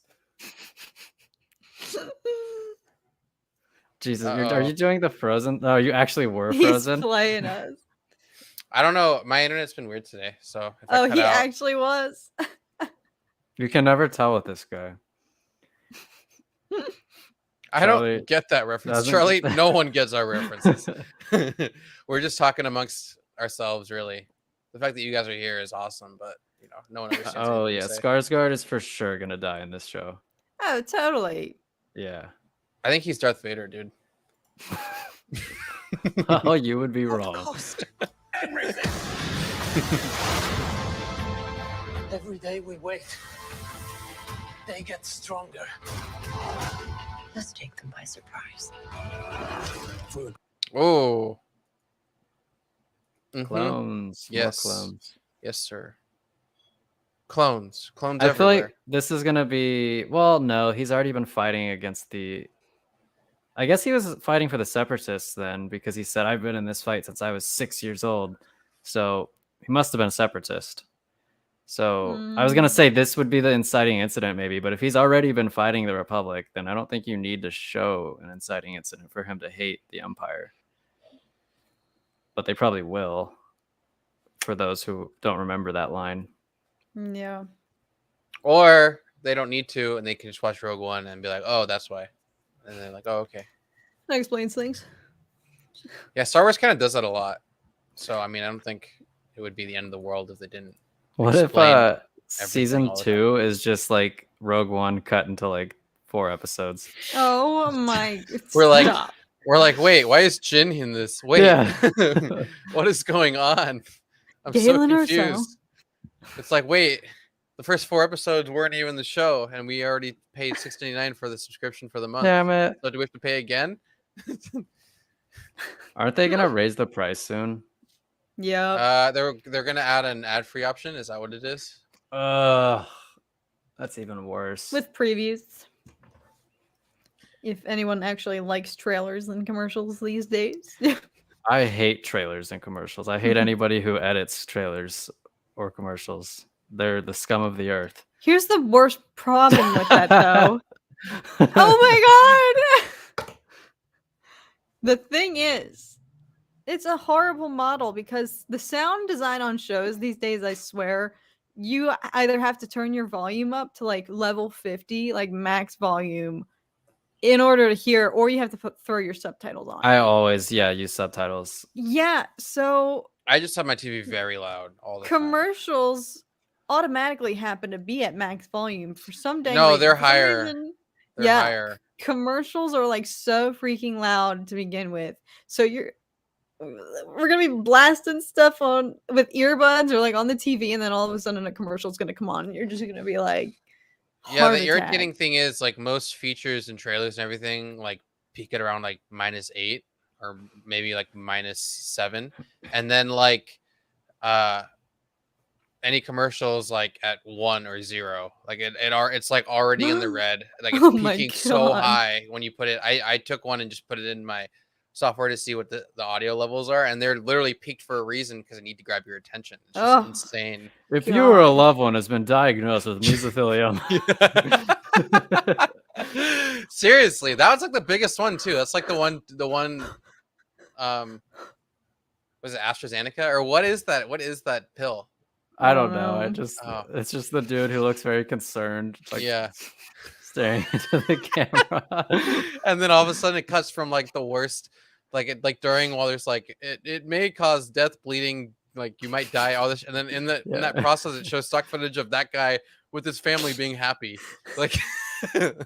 Jesus, are you doing the Frozen? Oh, you actually were Frozen. He's playing us. I don't know. My internet's been weird today, so. If he actually was. You can never tell with this guy. I don't get that reference, Charlie. No one gets our references. We're just talking amongst ourselves, really. The fact that you guys are here is awesome, but you know, no one understands. Oh yeah, Skarsgård is for sure gonna die in this show. Oh, totally. Yeah. I think he's Darth Vader, dude. Oh, you would be wrong. Every day we wait, they get stronger. Let's take them by surprise. Oh. Clones. Yes. More clones. Yes, sir. Clones. Clones I everywhere. feel like this is gonna be. Well, no, he's already been fighting against the. I guess he was fighting for the Separatists then, because he said, I've been in this fight since I was 6 years old. So he must have been a Separatist. So I was going to say this would be the inciting incident maybe, but if he's already been fighting the Republic, then I don't think you need to show an inciting incident for him to hate the Empire. But they probably will, for those who don't remember that line. Yeah. Or they don't need to, and they can just watch Rogue One and be like, oh, that's why. And they're like, oh, okay. That explains things. Yeah, Star Wars kind of does that a lot. So I mean, I don't think it would be the end of the world if they didn't. What if season 2 is just like Rogue One cut into like 4 episodes? Oh my! We're like, wait, why is Jin in this? Wait, Yeah. what is going on? I'm Galen so Erso. confused. It's like, wait, the first 4 episodes weren't even the show, and we already paid $6.99 for the subscription for the month. Damn it! So do we have to pay again? Aren't they gonna raise the price soon? Yeah. They're gonna add an ad-free option. Is that what it is? That's even worse. With previews. If anyone actually likes trailers and commercials these days. I hate trailers and commercials. I hate anybody who edits trailers or commercials. They're the scum of the earth. Here's the worst problem with that, though. Oh my god! The thing is, it's a horrible model because the sound design on shows these days, I swear, you either have to turn your volume up to like level 50, like max volume, in order to hear, or you have to throw your subtitles on. I always use subtitles. Yeah, so I just have my TV very loud all the commercials automatically happen to be at max volume for some dang No, reason. they're For some higher. reason, They're higher. Commercials are like so freaking loud to begin with. So we're gonna be blasting stuff on with earbuds or like on the TV, and then all of a sudden a commercial is gonna come on, and you're just gonna be like, yeah. The irritating thing is like most features and trailers and everything like peak at around like -8 or maybe like -7, and then like any commercials like at 1 or 0, like it's like already in the red, like it's peaking so high when you put it. I took one and just put it in my software to see what the audio levels are, and they're literally peaked for a reason because I need to grab your attention. It's just insane. If you or a loved one has been diagnosed with mesothelioma. Seriously, that was like the biggest one too. That's like the one was it AstraZeneca or what is that pill? I don't know. It's just the dude who looks very concerned, like staring into the camera. And then all of a sudden it cuts from like the worst, like during while there's like it may cause death, bleeding, like you might die, all this, and then in that process it shows stock footage of that guy with his family being happy, like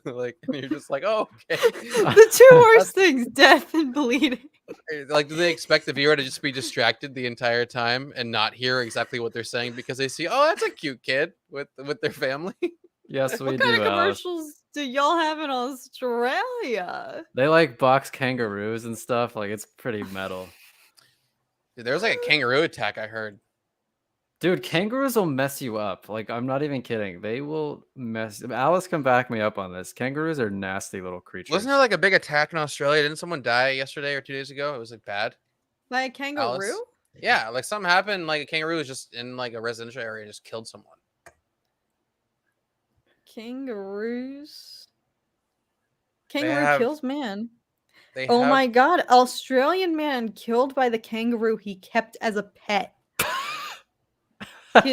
like, and you're just like, oh, okay. The two worst things, death and bleeding. Like, do they expect the viewer to just be distracted the entire time and not hear exactly what they're saying because they see, oh, that's a cute kid with their family? Yes, we do. What kind of commercials do y'all have in Australia? They like box kangaroos and stuff. Like, it's pretty metal. Dude, there was like a Kangaroo Attack, I heard. Dude, kangaroos will mess you up. Like, I'm not even kidding. They will mess. Alice can back me up on this. Kangaroos are nasty little creatures. Wasn't there like a big attack in Australia? Didn't someone die yesterday or 2 days ago? It was like bad. By a kangaroo? Alice? Yeah, like something happened. Like a kangaroo was just in like a residential area and just killed someone. Kangaroos. Kangaroo kills man. Oh my god! Australian man killed by the kangaroo he kept as a pet.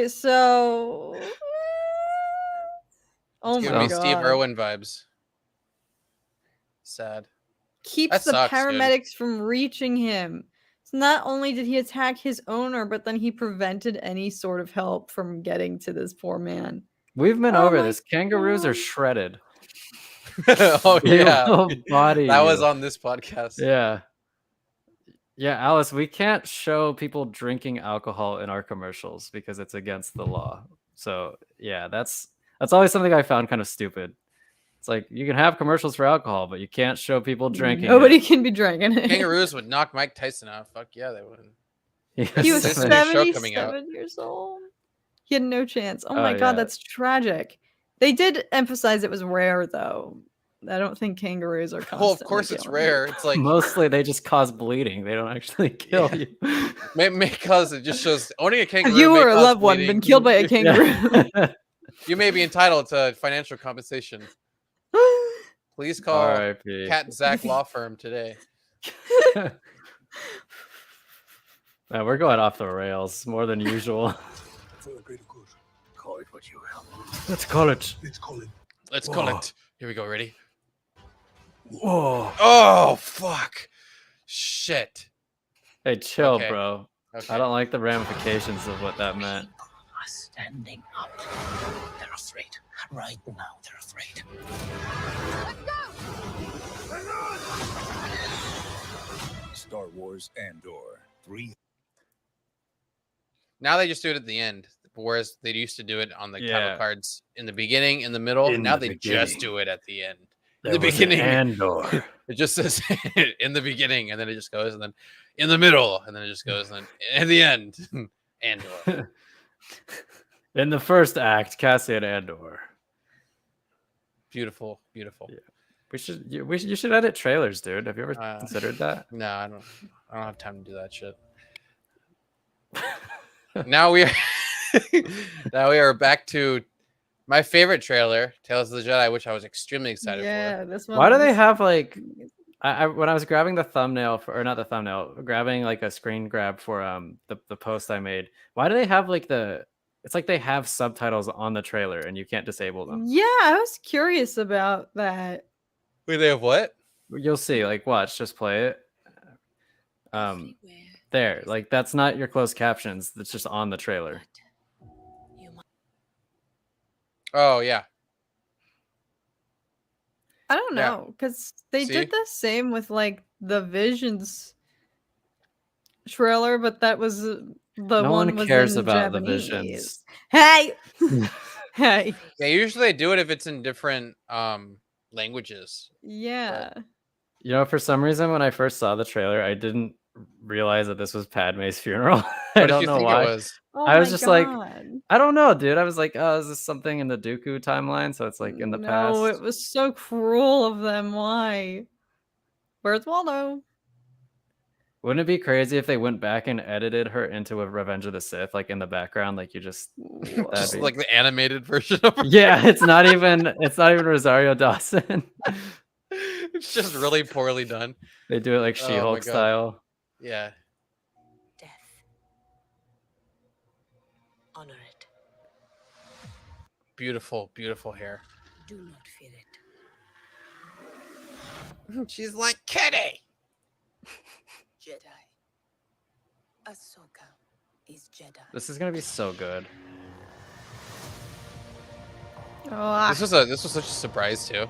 So, oh my god! Steve Irwin vibes. Sad. Keeps the paramedics from reaching him. So not only did he attack his owner, but then he prevented any sort of help from getting to this poor man. We've been over this. Kangaroos are shredded. Oh yeah, body. That was on this podcast. Yeah. Yeah, Alice, we can't show people drinking alcohol in our commercials because it's against the law. So yeah, that's always something I found kind of stupid. It's like you can have commercials for alcohol, but you can't show people drinking. Nobody can be drinking it. Kangaroos would knock Mike Tyson out. Fuck yeah, they would. He was 77 years old. He had no chance. Oh my god, that's tragic. They did emphasize it was rare though. I don't think kangaroos are constantly. Well, of course it's rare. It's like mostly they just cause bleeding. They don't actually kill you. May cause it just shows owning a kangaroo. Have you or a loved one been killed by a kangaroo? You may be entitled to financial compensation. Please call Cat Zach Law Firm today. Man, we're going off the rails more than usual. For the greater good, call it what you will. Let's call it. Let's call it. Let's call it. Here we go. Ready? Whoa. Oh, fuck. Shit. Hey, chill, Okay. bro. Okay. I don't like the ramifications of what that meant. People are standing up. They're afraid. Right now, they're afraid. Star Wars Andor 3. Now they just do it at the end, whereas they used to do it on the title Yeah. cards in the beginning, in the middle. In Now the they just beginning. do it at the end. There In the was an beginning, Andor. it just says in the beginning, and then it just goes, and then in the middle, and then it just goes, and then in the end, Andor. In the first act, Cassian Andor. Beautiful, beautiful. Yeah. You should edit trailers, dude. Have you ever considered that? No, I don't have time to do that shit. Now we are back to my favorite trailer, Tales of the Jedi, which I was extremely excited for. This one. Why do they have like when I was grabbing the thumbnail or not the thumbnail, grabbing like a screen grab for the post I made, why do they have like it's like they have subtitles on the trailer and you can't disable them? Yeah, I was curious about that. Wait, they have what? You'll see, like watch, just play it. There, like that's not your closed captions, that's just on the trailer. Oh yeah. I don't know, because they did the same with like the Visions trailer, but that was the no one one cares was in about Japanese. the Visions. Hey, hey. Yeah, usually they do it if it's in different languages. Yeah. You know, for some reason, when I first saw the trailer, I didn't realize that this was Padme's funeral. I don't know why. It was? Oh I was my just like, God. I don't know, dude. I was like, oh, is this something in the Dooku timeline? So it's like in the past. No, it was so cruel of them. Why? Where's Waldo? Wouldn't it be crazy if they went back and edited her into a Revenge of the Sith, like in the background, like you just like the animated version of her? Yeah, it's not even Rosario Dawson. It's just really poorly done. They do it like She-Hulk style. Yeah. Death. Honor it. Beautiful, beautiful hair. Do not fear it. She's like Kitty. Jedi. Ahsoka is Jedi. This is gonna be so good. Oh, This was such a surprise too.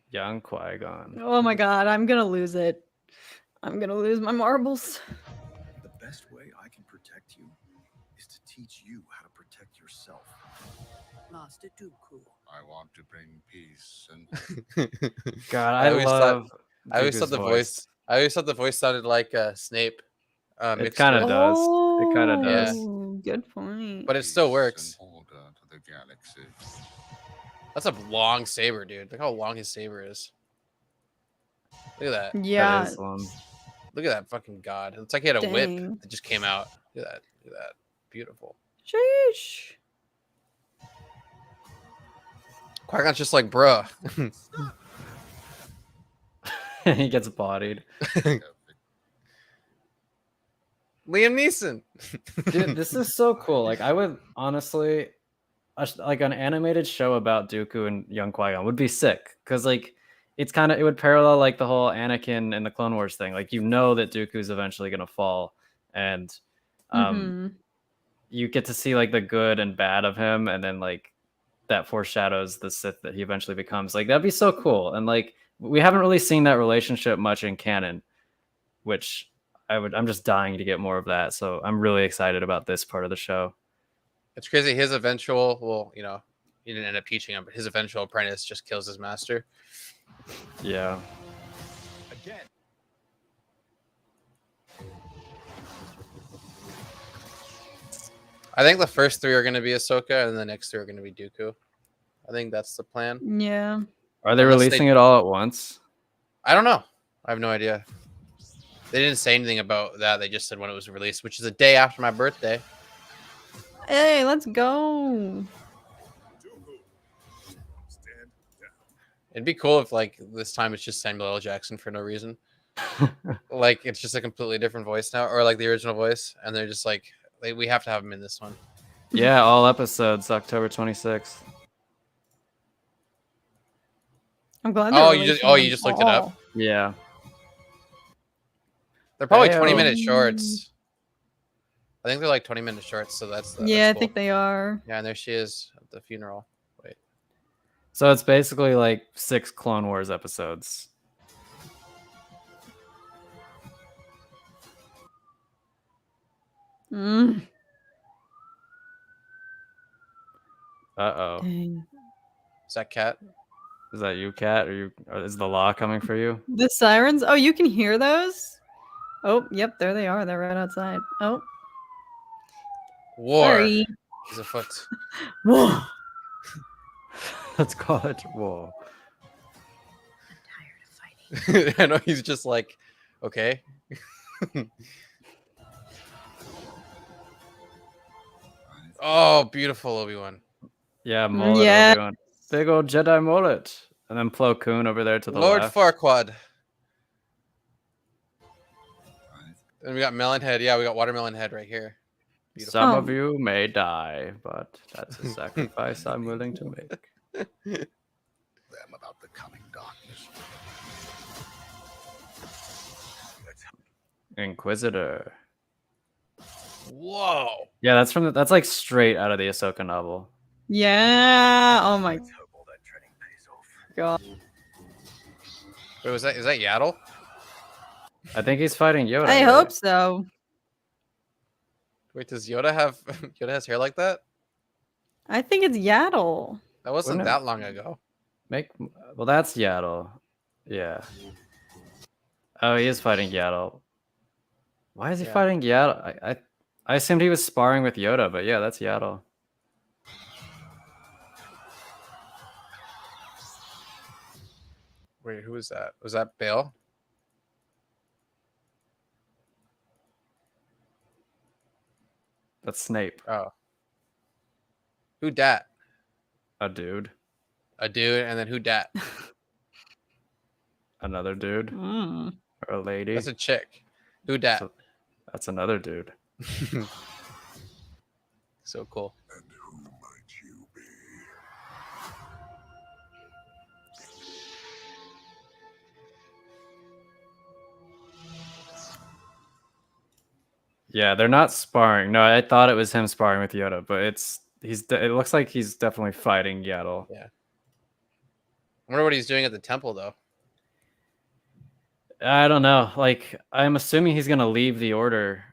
Young Qui-Gon. oh my God, I'm gonna lose it. I'm gonna lose my marbles. The best way I can protect you is to teach you how to protect yourself. Master Dooku. I want to bring peace and God, I always thought the voice. I always thought the voice sounded like Snape. It kind of does. It kind of does. Good point. But it still works. order to the galaxy. That's a long saber, dude. Look how long his saber is. Look at that. Yeah. That is long. Look at that fucking god. It's like he had a whip Dang. that just came out. Look at that. Look at that. Beautiful. Sheesh. Qui-Gon's just like, bruh. He gets bodied. Liam Neeson. Dude, this is so cool. Like, I would honestly, like an animated show about Dooku and young Qui-Gon would be sick. Because, like, it would parallel, like, the whole Anakin and the Clone Wars thing. Like, you know that Dooku's eventually going to fall. And you get to see, like, the good and bad of him. And then, like, that foreshadows the Sith that he eventually becomes. Like, that'd be so cool. And, like, we haven't really seen that relationship much in canon, which I'm just dying to get more of that. So I'm really excited about this part of the show. It's crazy. His eventual, well, you know, he didn't end up teaching him, but his eventual apprentice just kills his master. Yeah. Again. I think the first three are going to be Ahsoka, and the next three are going to be Dooku. I think that's the plan. Yeah. Are they releasing it all at once? I don't know. I have no idea. They didn't say anything about that. They just said when it was released, which is a day after my birthday. Hey, let's go. It'd be cool if, like, this time it's just Samuel L. Jackson for no reason. Like, it's just a completely different voice now, or like the original voice, and they're just like, we have to have him in this one. Yeah, all episodes, October 26th. I'm glad. You just looked it up. Yeah. They're probably 20-minute shorts. I think they're like 20-minute shorts, so that's Yeah, that's I cool. think they are. Yeah, and there she is at the funeral. Wait. So it's basically like 6 Clone Wars episodes. Mm. Uh-oh. Dang. Is that Cat? Is that you, Cat? Or is the law coming for you? The sirens? Oh, you can hear those? Oh, yep, there they are. They're right outside. Oh. War. Sorry. Is afoot. Whoa. Let's call it war. I'm tired of fighting. I know he's just like, okay. Oh, beautiful Obi-Wan. Yeah, mullet Yeah. Obi-Wan. Big old Jedi mullet. And then Plo Koon over there to the Lord left. Farquaad. And we got Melon Head. Yeah, we got Watermelon Head right here. Beautiful. Some of you may die, but that's a sacrifice I'm willing to make. Them about the coming darkness. Inquisitor. Whoa. Yeah, that's like straight out of the Ahsoka novel. Yeah. Oh my Let's hope all that training pays off. god. Wait, is that Yaddle? I think he's fighting Yoda. I right? hope so. Wait, does Yoda have Yoda has hair like that? I think it's Yaddle. That wasn't Wouldn't it- that long ago. Well, that's Yaddle. Yeah. Oh, he is fighting Yaddle. Why is he fighting Yaddle? I assumed he was sparring with Yoda, but yeah, that's Yaddle. Wait, who was that? Was that Bale? That's Snape. Oh. Who dat? A dude. A dude, and then who dat? Another dude. Mm. Or a lady. That's a chick. Who dat? That's another dude. So cool. And who might you be? Yeah, they're not sparring. No, I thought it was him sparring with Yoda, but it looks like he's definitely fighting Yaddle. Yeah. I wonder what he's doing at the temple, though. I don't know. Like, I'm assuming he's gonna leave the Order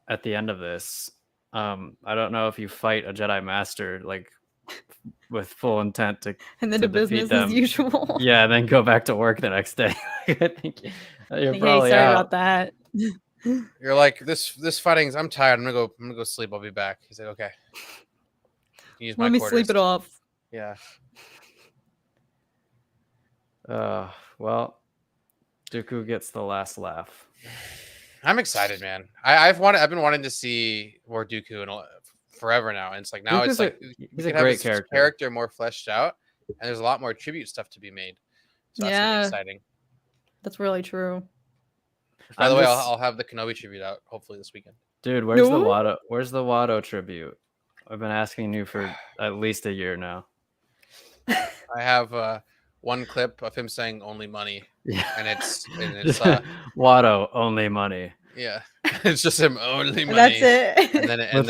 at the end of this. I don't know if you fight a Jedi Master like with full intent to And then to the business defeat them. as usual. Yeah, and then go back to work the next day. I think you're Hey, probably sorry out. about that. You're like, this fighting's. I'm tired. I'm gonna go sleep. I'll be back. He's like, okay. Use my Let me quarters. sleep it off. Yeah. Well, Dooku gets the last laugh. I'm excited, man. I've been wanting to see more Dooku forever now, and it's like now Dooku's it's like he's a great character. more fleshed out, and there's a lot more tribute stuff to be made. So that's Yeah. really exciting. That's really true. By the way, I'll have the Kenobi tribute out hopefully this weekend. Dude, where's the No? Watto? Where's the Watto tribute? I've been asking you for at least a year now. I have one clip of him saying "only money," Yeah, and it's Watto only money. yeah, it's just him only money. That's it. And then With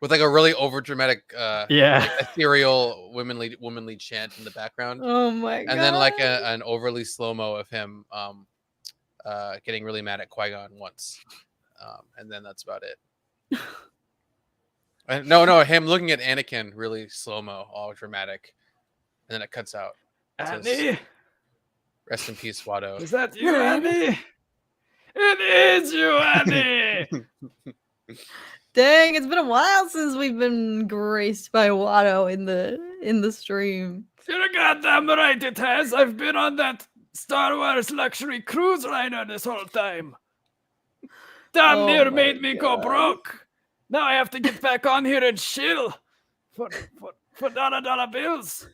with like a really over dramatic Yeah, like ethereal womanly chant in the background. Oh my god. And then like an overly slow-mo of him getting really mad at Qui-Gon once. And then that's about it. And no, him looking at Anakin really slow-mo, all dramatic. And then it cuts out. It says, Annie, rest in peace, Watto. is that you, Annie? It is you, Annie. Dang, it's been a while since we've been graced by Watto in the stream. You're goddamn right it has. I've been on that Star Wars luxury cruise liner this whole time. Damn near made me go broke. Now I have to get back on here and chill for dollar bills.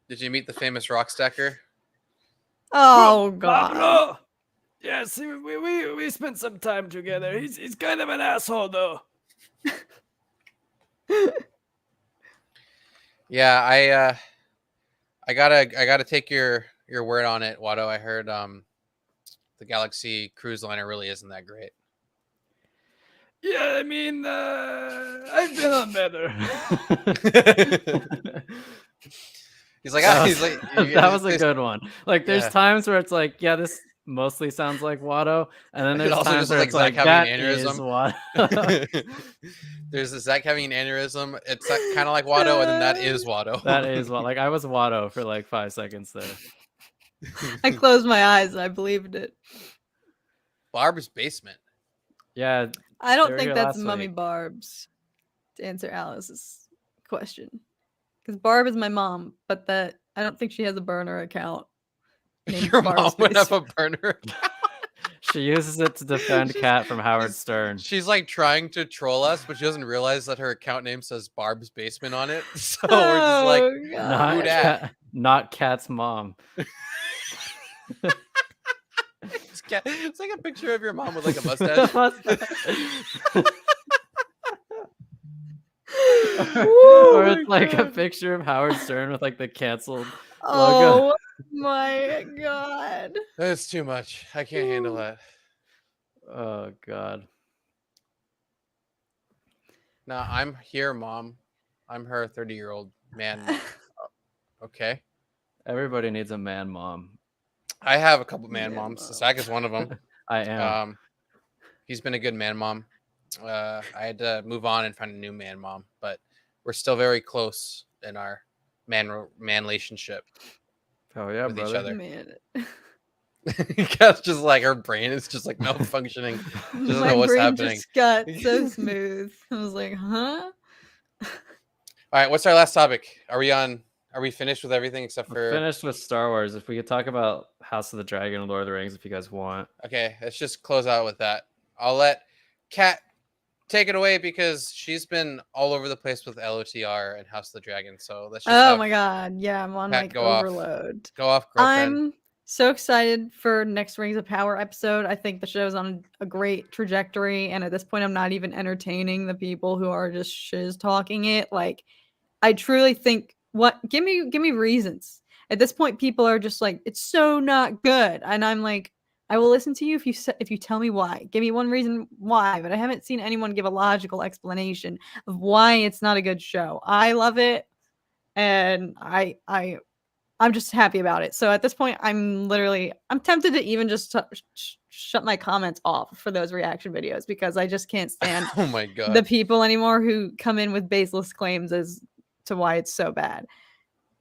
Did you meet the famous rock stacker? Oh god. Pablo. Yes, we spent some time together. He's kind of an asshole though. Yeah, I gotta take your your word on it, Watto. I heard the Galaxy cruise liner really isn't that great. Yeah, I mean, I've been on better. He's like, that was a good one. Like, there's times where it's like, yeah, this mostly sounds like Watto, and then there's times where it's like, that is Watto. There's Zach having an aneurysm. It's kind of like Watto, and then that is Watto. That is Watto. Like, I was Watto for like 5 seconds there. I closed my eyes and I believed it. Barb's basement. Yeah. I don't think that's Mummy Barb's, to answer Alice's question. Because Barb is my mom, but I don't think she has a burner account. Your mom would have a burner account? She uses it to defend Kat from Howard Stern. She's like trying to troll us, but she doesn't realize that her account name says Barb's Basement on it. So we're just like, who dat? Not Kat's mom. It's like a picture of your mom with like a mustache. Or it's like a picture of Howard Stern with like the canceled logo. Oh my god. That's too much. I can't handle that. Oh god. No, I'm here, Mom. I'm her 30-year-old man. Okay. Everybody needs a man mom. I have a couple man moms. Zach is one of them. I am. He's been a good man mom. I had to move on and find a new man mom, but we're still very close in our man relationship. Oh yeah, with brother. each other. Man. Kat's just like, her brain is just like malfunctioning. She doesn't know what's happening. Just got so smooth. I was like, huh? All right, what's our last topic? Are we finished with everything except for finished with Star Wars? If we could talk about House of the Dragon and Lord of the Rings, if you guys want. Okay, let's just close out with that. I'll let Kat take it away because she's been all over the place with LOTR and House of the Dragon. So let's just oh my god, yeah, I'm on Kat like go overload. Go off, girlfriend. I'm so excited for next Rings of Power episode. I think the show's on a great trajectory, and at this point, I'm not even entertaining the people who are just shiz talking it. Like, I truly think, give me reasons. At this point, people are just like, it's so not good, and I'm like, I will listen to you if you tell me why. Give me one reason why, but I haven't seen anyone give a logical explanation of why it's not a good show. I love it, and I'm just happy about it. So at this point, I'm tempted to even just shut my comments off for those reaction videos because I just can't stand oh my god the people anymore who come in with baseless claims as to why it's so bad.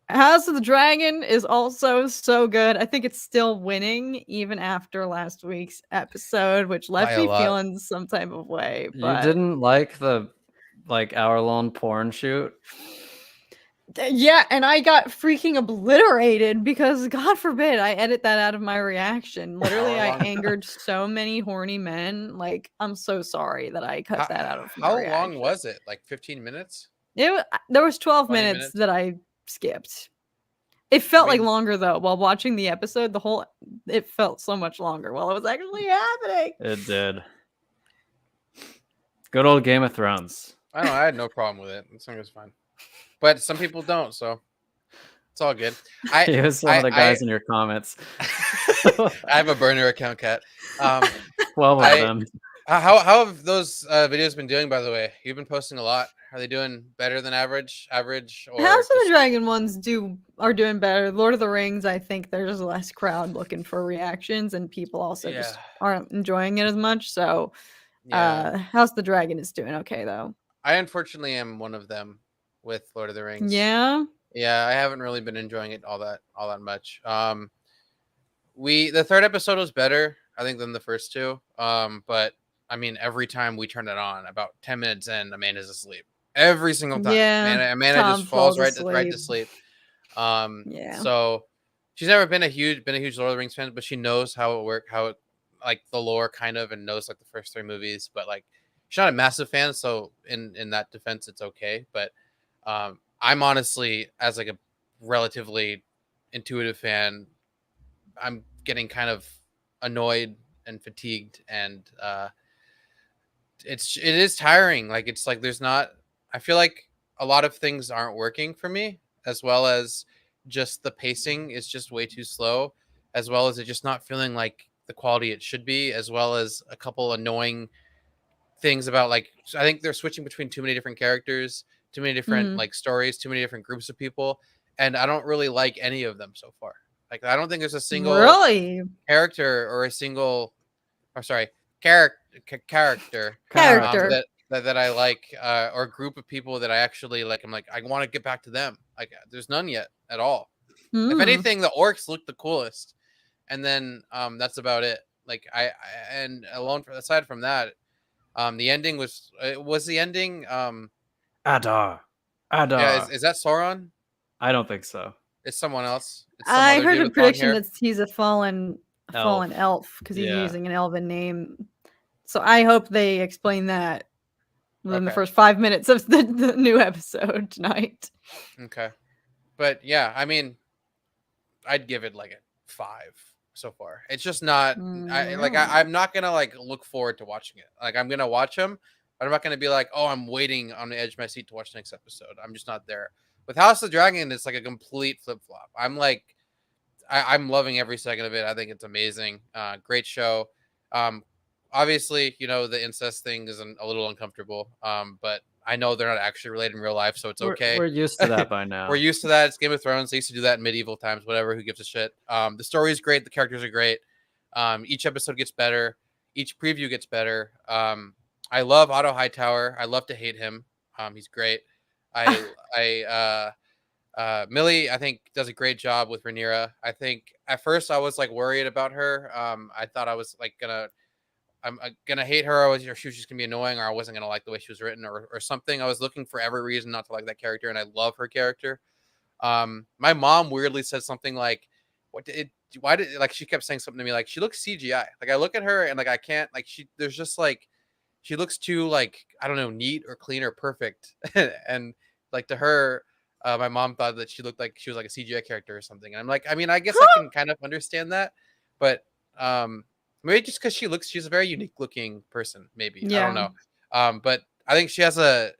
House of the Dragon is also so good. I think it's still winning even after last week's episode, which left me feeling some type of way. But you didn't like the hour-long porn shoot? Yeah, and I got freaking obliterated because, God forbid, I edit that out of my reaction. Literally, I angered so many horny men. Like, I'm so sorry that I cut that out of my reaction. How long was it? Like 15 minutes? There was 12 minutes that I skipped. It felt like longer though. While watching the episode, it felt so much longer while it was actually happening. It did. Good old Game of Thrones. I know. I had no problem with it. I think it was fine. But some people don't, so it's all good. He was one of the guys in your comments. I have a burner account, Kat. 12 of them. How have those videos been doing, by the way? You've been posting a lot. Are they doing better than average? Or House of the Dragon ones are doing better. Lord of the Rings, I think there's less crowd looking for reactions, and people also just aren't enjoying it as much. So, House of the Dragon is doing okay though. I unfortunately am one of them with Lord of the Rings. Yeah. Yeah, I haven't really been enjoying it all that much. The third episode was better, I think, than the first two. But I mean, every time we turn it on, about 10 minutes in, Amanda's asleep. Every single time. Yeah. Amanda just falls right to sleep. So she's never been a huge Lord of the Rings fan, but she knows how it works, like the lore kind of, and knows like the first three movies. But like, she's not a massive fan, so in that defense, it's okay. But I'm honestly, as like a relatively intuitive fan, I'm getting kind of annoyed and fatigued, and it is tiring. Like, it's like I feel like a lot of things aren't working for me, as well as just the pacing is just way too slow, as well as it just not feeling like the quality it should be, as well as a couple annoying things about like I think they're switching between too many different characters, too many different like stories, too many different groups of people, and I don't really like any of them so far. Like I don't think there's a single character or a single, or sorry, character that I like, or group of people that I actually like. I'm like I want to get back to them. Like there's none yet at all. If anything, the orcs look the coolest, and then that's about it. Like and aside from that, the ending was the ending. Adar. Yeah, is that Sauron? I don't think so. It's someone else. It's I heard a prediction that he's a fallen elf because he's using an elven name. So I hope they explain that within the first 5 minutes of the new episode tonight. Okay, but yeah, I mean, I'd give it like a 5 so far. It's just not. I'm not gonna like look forward to watching it. Like I'm gonna watch them, but I'm not gonna be like, oh, I'm waiting on the edge of my seat to watch the next episode. I'm just not there. With House of the Dragon, it's like a complete flip flop. I'm like, I'm loving every second of it. I think it's amazing. Great show. Obviously, you know, the incest thing is a little uncomfortable. But I know they're not actually related in real life, so it's okay. We're used to that by now. We're used to that. It's Game of Thrones. They used to do that in medieval times. Whatever. Who gives a shit? The story is great. The characters are great. Each episode gets better. Each preview gets better. I love Otto Hightower. I love to hate him. He's great. Millie, I think, does a great job with Rhaenyra. I think at first I was like worried about her. I thought I was like I'm gonna hate her, or she was just gonna be annoying, or I wasn't gonna like the way she was written, or something. I was looking for every reason not to like that character, and I love her character. My mom weirdly said something like, why did like she kept saying something to me like she looks CGI. Like I look at her and like I can't like there's just like she looks too like I don't know, neat or clean or perfect, and like to her. My mom thought that she looked like she was like a CGI character or something. And I'm like, I mean, I guess I can kind of understand that, but maybe just because she's a very unique looking person. Maybe I don't know. But I think she has the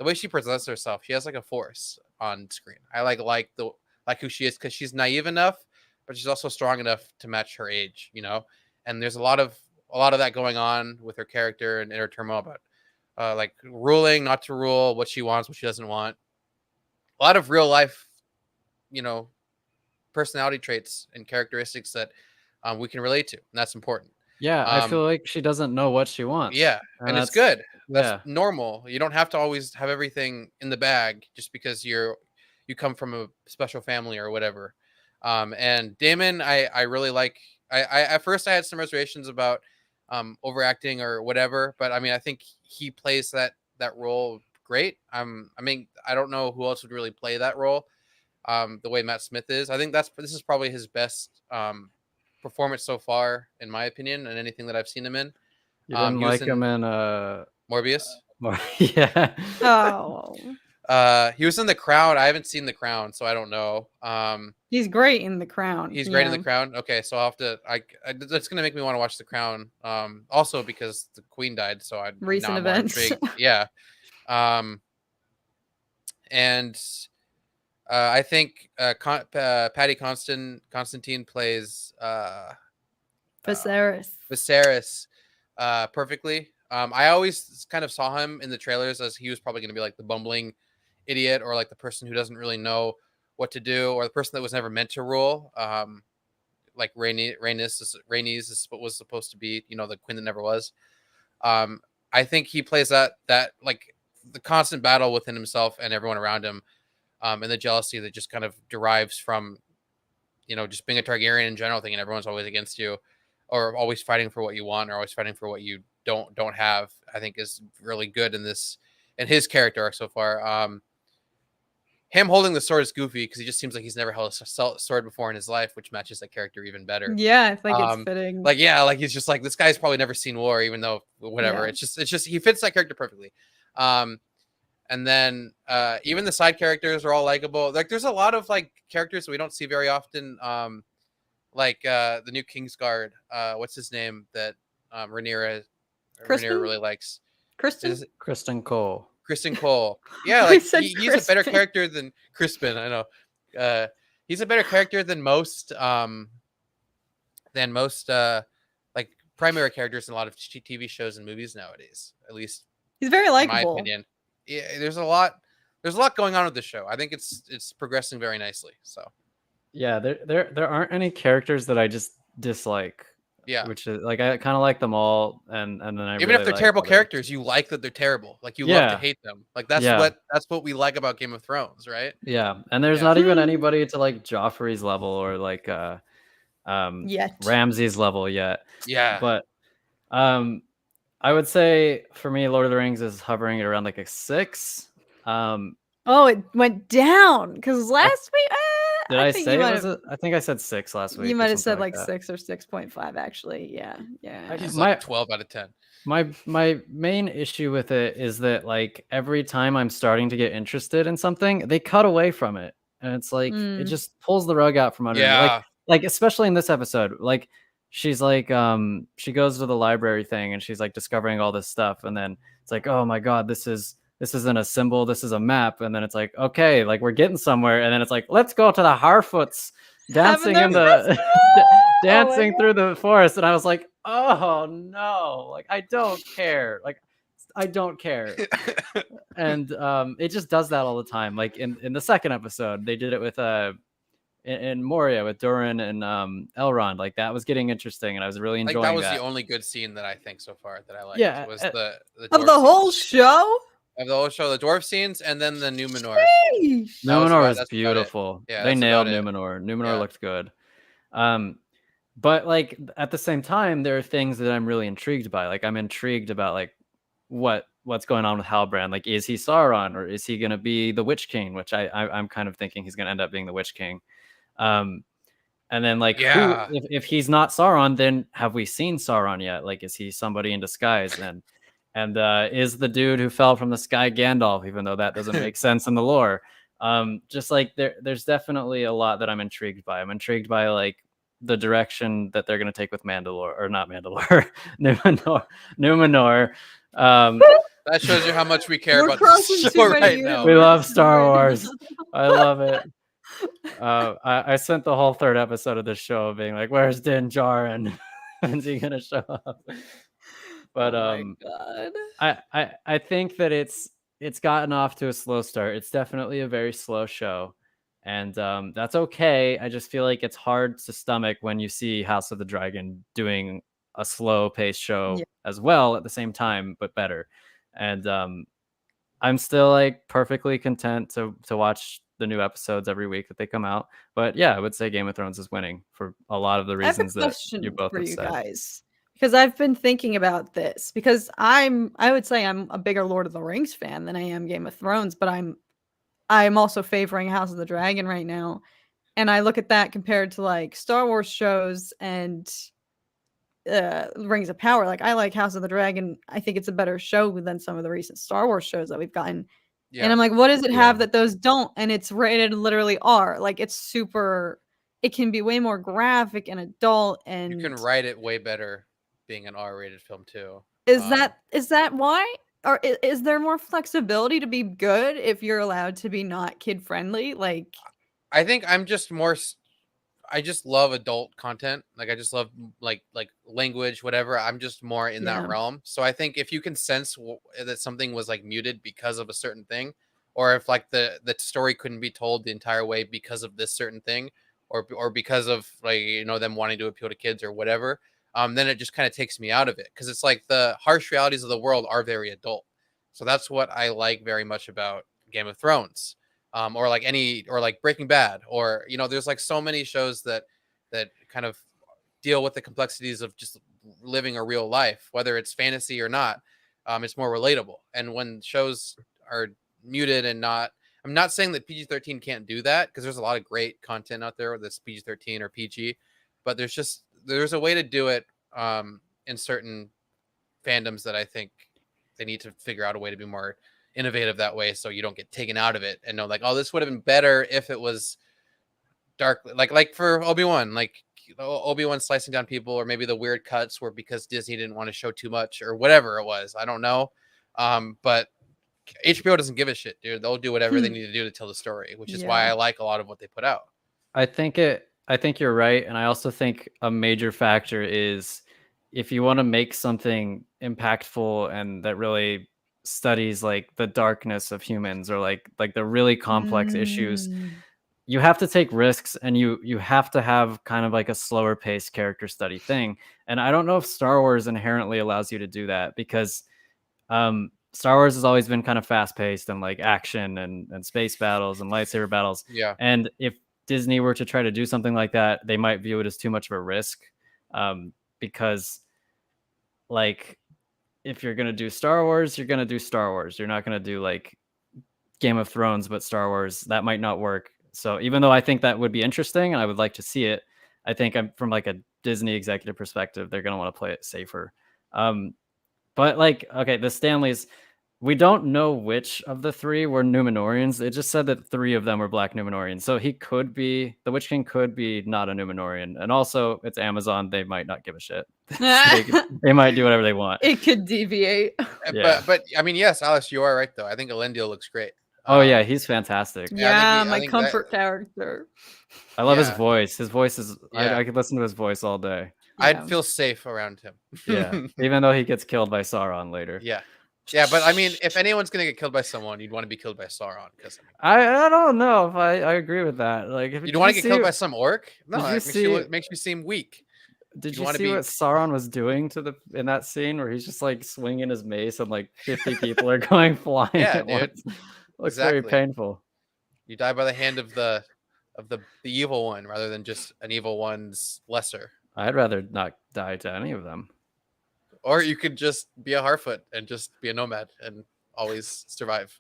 way she presents herself. She has like a force on screen. I like who she is because she's naive enough, but she's also strong enough to match her age. You know, and there's a lot of that going on with her character and inner turmoil about. Like ruling, not to rule, what she wants, what she doesn't want. A lot of real life, you know, personality traits and characteristics that we can relate to, and that's important. Yeah, I feel like she doesn't know what she wants. Yeah, and it's good. That's normal. You don't have to always have everything in the bag just because you come from a special family or whatever. And Damon, I really like. I at first I had some reservations about overacting or whatever, but I mean I think he plays that role great. I mean I don't know who else would really play that role the way Matt Smith is. I think this is probably his best performance so far in my opinion, and anything that I've seen him in. You didn't like him in Morbius? Yeah. Oh. He was in The Crown. I haven't seen The Crown, so I don't know. He's great in The Crown. He's great in The Crown. Okay, so I'll have to. That's gonna make me want to watch The Crown. Also because the Queen died, so I recent events. Yeah. And I think Patty Constantine plays Viserys perfectly. I always kind of saw him in the trailers as he was probably going to be like the bumbling idiot, or like the person who doesn't really know what to do, or the person that was never meant to rule. Like Rhaenys was supposed to be, you know, the queen that never was. I think he plays that like the constant battle within himself and everyone around him, and the jealousy that just kind of derives from, you know, just being a Targaryen in general, thinking everyone's always against you, or always fighting for what you want, or always fighting for what you don't have. I think is really good in his character arc so far. Him holding the sword is goofy because he just seems like he's never held a sword before in his life, which matches that character even better. Yeah, I think it's fitting. Like he's just like, this guy's probably never seen war, even though whatever. Yeah. It's just he fits that character perfectly. And then even the side characters are all likable. Like there's a lot of like characters that we don't see very often. Like the new Kingsguard. What's his name that Rhaenyra really likes? Kristen Cole. Kristen Cole. Yeah, like he's a better character than Crispin. I know. He's a better character than most like primary characters in a lot of TV shows and movies nowadays. At least he's very likable. In my opinion. Yeah, there's a lot going on with the show. I think it's progressing very nicely. So yeah, there aren't any characters that I just dislike. Yeah, which is like I kind of like them all, and then I even really if they're like terrible characters, you like that they're terrible. Like you love to hate them. Like that's what we like about Game of Thrones, right? Yeah, and there's not even anybody to like Joffrey's level or like Ramsay's level yet. Yeah, but I would say for me, Lord of the Rings is hovering at around like a 6. Oh, it went down because last week. Did I say it was I think I said 6 last week. You might have said like 6 or 6.5 actually. Yeah. He's like 12 out of 10. My main issue with it is that like every time I'm starting to get interested in something, they cut away from it, and it's like it just pulls the rug out from under me. Like especially in this episode, like she's like she goes to the library thing and she's like discovering all this stuff, and then it's like, oh my god, this isn't a symbol, this is a map. And then it's like, okay, like we're getting somewhere. And then it's like, let's go to the Harfoots dancing in the dancing through the forest. And I was like, oh no, like I don't care. Like I don't care. And it just does that all the time. Like in the second episode, they did it with in Moria with Durin and Elrond. Like that was getting interesting, and I was really enjoying that. Was the only good scene that I think so far that I liked. Yeah, was the of the whole show. Of the whole show, the dwarf scenes, and then the Numenor. Numenor was beautiful. Yeah, they nailed Numenor. Numenor looked good. But like at the same time, there are things that I'm really intrigued by. Like I'm intrigued about like what's going on with Halbrand. Like, is he Sauron or is he going to be the Witch King? Which I'm kind of thinking he's going to end up being the Witch King. And then like, if he's not Sauron, then have we seen Sauron yet? Like, is he somebody in disguise? And is the dude who fell from the sky Gandalf, even though that doesn't make sense in the lore? Just like there's definitely a lot that I'm intrigued by. I'm intrigued by like the direction that they're going to take with Mandalore, or not Mandalore, Numenor. That shows you how much we care about this show right now. We love Star Wars. I love it. I spent the whole third episode of this show being like, where's Din Djarin? When's he going to show up? But I think that it's gotten off to a slow start. It's definitely a very slow show, and that's okay. I just feel like it's hard to stomach when you see House of the Dragon doing a slow paced show as well at the same time, but better. And I'm still like perfectly content to watch the new episodes every week that they come out. But yeah, I would say Game of Thrones is winning for a lot of the reasons that you both have said. Guys. Because I've been thinking about this, because I would say I'm a bigger Lord of the Rings fan than I am Game of Thrones, but I'm also favoring House of the Dragon right now. And I look at that compared to like Star Wars shows and Rings of Power. Like I like House of the Dragon. I think it's a better show than some of the recent Star Wars shows that we've gotten. Yeah. And I'm like, what does it have that those don't? And it's rated literally R. Like it's super, it can be way more graphic and adult, and you can write it way better being an R-rated film too. Is that why? Or is there more flexibility to be good if you're allowed to be not kid friendly? Like, I think I just love adult content. Like I just love like language, whatever. I'm just more in that realm. So I think if you can sense that something was like muted because of a certain thing, or if like the story couldn't be told the entire way because of this certain thing, or because of like, you know, them wanting to appeal to kids or whatever, then it just kind of takes me out of it, because it's like the harsh realities of the world are very adult. So that's what I like very much about Game of Thrones, or like Breaking Bad, or, you know, there's like so many shows that kind of deal with the complexities of just living a real life, whether it's fantasy or not. It's more relatable. And when shows are muted and not, I'm not saying that PG-13 can't do that, because there's a lot of great content out there that's PG-13 or PG, but there's a way to do it in certain fandoms that I think they need to figure out a way to be more innovative that way, so you don't get taken out of it and know like, oh, this would have been better if it was dark, like for Obi-Wan, like Obi-Wan slicing down people, or maybe the weird cuts were because Disney didn't want to show too much or whatever it was. I don't know. But HBO doesn't give a shit, dude. They'll do whatever they need to do to tell the story, which is why I like a lot of what they put out. I think you're right, and I also think a major factor is if you want to make something impactful and that really studies like the darkness of humans or like the really complex issues, you have to take risks, and you have to have kind of like a slower paced character study thing. And I don't know if Star Wars inherently allows you to do that, because Star Wars has always been kind of fast paced and like action and space battles and lightsaber battles. Yeah. And if Disney were to try to do something like that, they might view it as too much of a risk, because like if you're gonna do Star Wars, you're gonna do Star Wars. You're not gonna do like Game of Thrones, but Star Wars. That might not work. So even though I think that would be interesting and I would like to see it, I think from like a Disney executive perspective, they're gonna want to play it safer. But like, okay, the Stanleys, we don't know which of the three were Numenorians. It just said that 3 of them were Black Numenorians. So the Witch King could be not a Numenorian. And also, it's Amazon. They might not give a shit. They might do whatever they want. It could deviate. Yeah. But I mean, yes, Alice, you are right, though. I think Elendil looks great. Oh, yeah, he's fantastic. Yeah, my comfort character. I love his voice. His voice is... I could listen to his voice all day. I'd feel safe around him. Yeah, even though he gets killed by Sauron later. Yeah. Yeah, but I mean, if anyone's gonna get killed by someone, you'd want to be killed by Sauron. Because I don't know if I agree with that. Like, if you'd want to get killed by some orc, no, it makes you seem weak. Did you see what Sauron was doing in that scene where he's just like swinging his mace and like 50 people are going flying? Yeah, at dude. Once? Looks very painful. You die by the hand of the evil one rather than just an evil one's lesser. I'd rather not die to any of them. Or you could just be a Harfoot and just be a nomad and always survive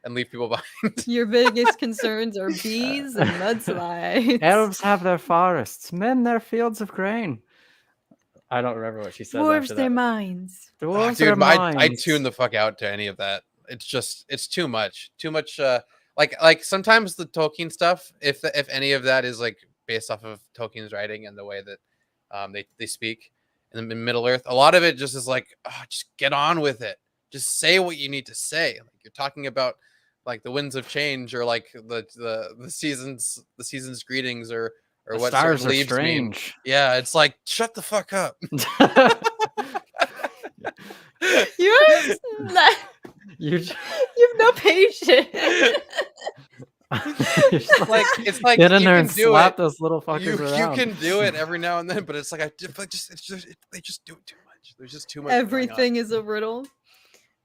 and leave people behind. Your biggest concerns are bees and mudslides. Elves have their forests, men their fields of grain. I don't remember what she says. Dwarves their mines. Dwarves their mines. I tune the fuck out to any of that. It's too much. Too much. Like sometimes the Tolkien stuff, if any of that is like based off of Tolkien's writing and the way that they speak in Middle Earth, a lot of it just is like, just get on with it. Just say what you need to say. Like you're talking about like the winds of change or like the season's greetings or what stars leaves are strange. Mean. Yeah, it's like shut the fuck up. You've no patience. It's like get in there and slap those little fuckers You around. can do it every now and then, but it's like they just do it too much. There's just too much. Everything is a riddle.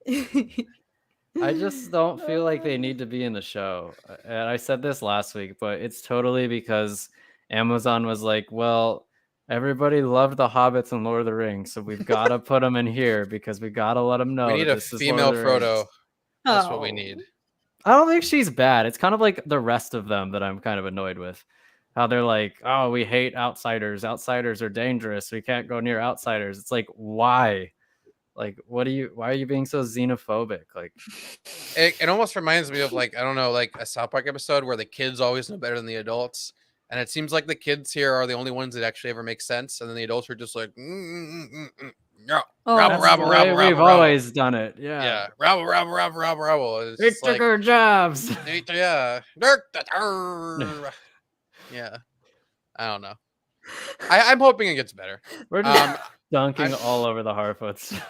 I just don't feel like they need to be in the show. And I said this last week, but it's totally because Amazon was like, well, everybody loved the Hobbits and Lord of the Rings, so we've got to put them in here because we got to let them know. We need a female Frodo. That's what we need. I don't think she's bad. It's kind of like the rest of them that I'm kind of annoyed with. How they're like, oh, we hate outsiders. Outsiders are dangerous. We can't go near outsiders. It's like, why? Like, why are you being so xenophobic? Like, it almost reminds me of like, I don't know, like a South Park episode where the kids always know better than the adults. And it seems like the kids here are the only ones that actually ever make sense. And then the adults are just like, no. We've always done it. Yeah. Yeah. Rabble. They took our jobs. Yeah. Yeah. I don't know. I'm hoping it gets better. We're just dunking all over the Harfoots.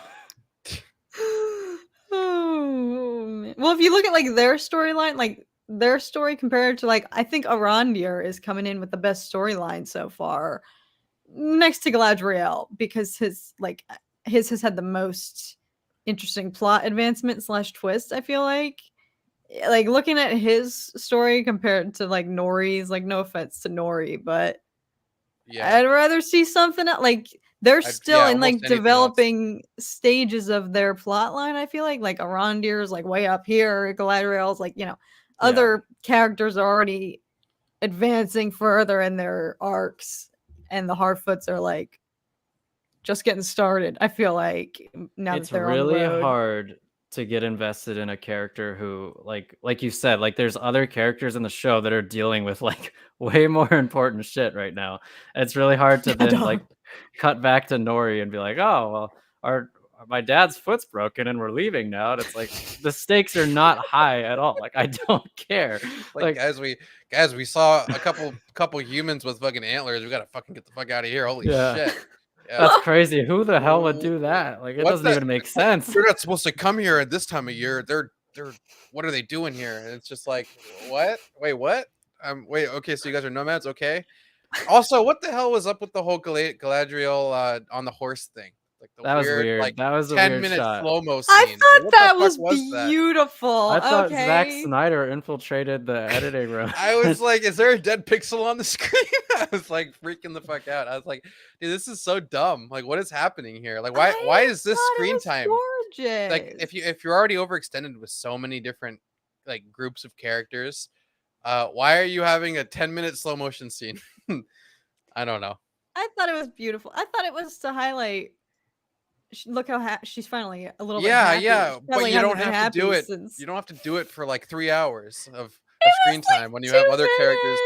Well, if you look at like their storyline, like their story compared to like, I think Arondir is coming in with the best storyline so far, next to Galadriel, because his has had the most interesting plot advancement / twist. I feel like looking at his story compared to like Nori's, like no offense to Nori, but yeah, I'd rather see something else. Like they're still in like developing stages of their plot line. I feel like Arondir is like way up here. Galadriel's like, other characters are already advancing further in their arcs, and the Harfoots are like just getting started. I feel like now it's that they're really on the road. hard to get invested in a character who like you said, like there's other characters in the show that are dealing with like way more important shit right now. It's really hard to then like cut back to Nori and be like, oh well, my dad's foot's broken and we're leaving now. And it's like the stakes are not high at all. Like I don't care. Like guys, we saw a couple humans with fucking antlers. We gotta fucking get the fuck out of here. Holy shit. Yeah. That's crazy. Who the hell would do that? Like it doesn't even make sense. They're not supposed to come here at this time of year. They're what are they doing here? And it's just like, what? Wait, what? Wait, okay, so you guys are nomads, okay? Also, what the hell was up with the whole Galadriel on the horse thing? Like that was weird. Like that was a 10-minute shot. slow-mo scene. I thought that was beautiful. I thought Zack Snyder infiltrated the editing room. I was like, is there a dead pixel on the screen? I was like freaking the fuck out. I was like, dude, this is so dumb. Like, what is happening here? Like, why is this screen time? Gorgeous. Like, if you're already overextended with so many different like groups of characters, why are you having a 10-minute slow motion scene? I don't know. I thought it was beautiful. I thought it was to highlight. Look how she's finally a little bit happy. Yeah, but you don't have to do it. You don't have to do it for like 3 hours of screen time when you have other characters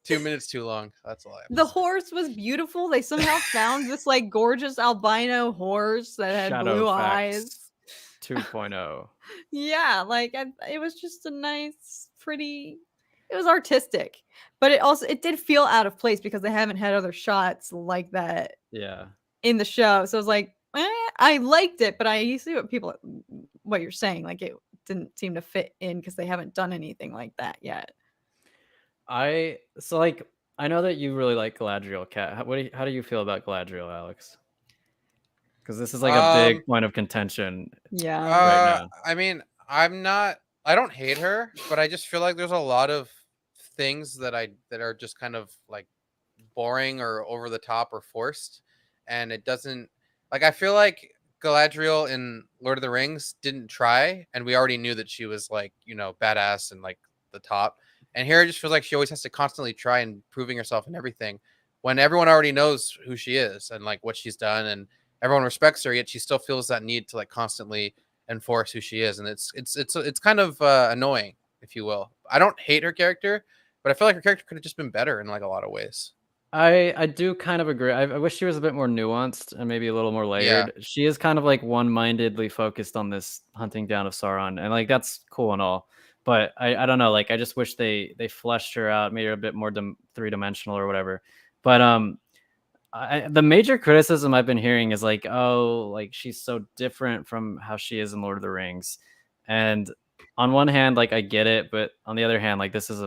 2 minutes too long. That's all I have. The horse was beautiful. They somehow found this like gorgeous albino horse that had Shadow blue Facts eyes. 2.0. Yeah, like it was just a nice, pretty. It was artistic, but it did feel out of place because they haven't had other shots like that. Yeah. In the show, so I was like, I liked it, but I see what you're saying. Like it didn't seem to fit in because they haven't done anything like that yet. I know that you really like Galadriel, Kat. How do you feel about Galadriel, Alex? Because this is like a big point of contention. Yeah. Right now. I mean, I don't hate her, but I just feel like there's a lot of things that are just kind of like boring or over the top or forced, and it doesn't. Like, I feel like Galadriel in Lord of the Rings didn't try, and we already knew that she was like, badass and like the top. And here it just feels like she always has to constantly try and proving herself and everything when everyone already knows who she is and like what she's done, and everyone respects her, yet she still feels that need to like constantly enforce who she is. And it's kind of annoying, if you will. I don't hate her character, but I feel like her character could have just been better in like a lot of ways. I do kind of agree. I wish she was a bit more nuanced and maybe a little more layered. Yeah. She is kind of like one-mindedly focused on this hunting down of Sauron, and like that's cool and all. But I don't know. Like I just wish they fleshed her out, made her a bit more three-dimensional or whatever. But the major criticism I've been hearing is like, oh, like she's so different from how she is in Lord of the Rings. And on one hand, like I get it, but on the other hand, like this is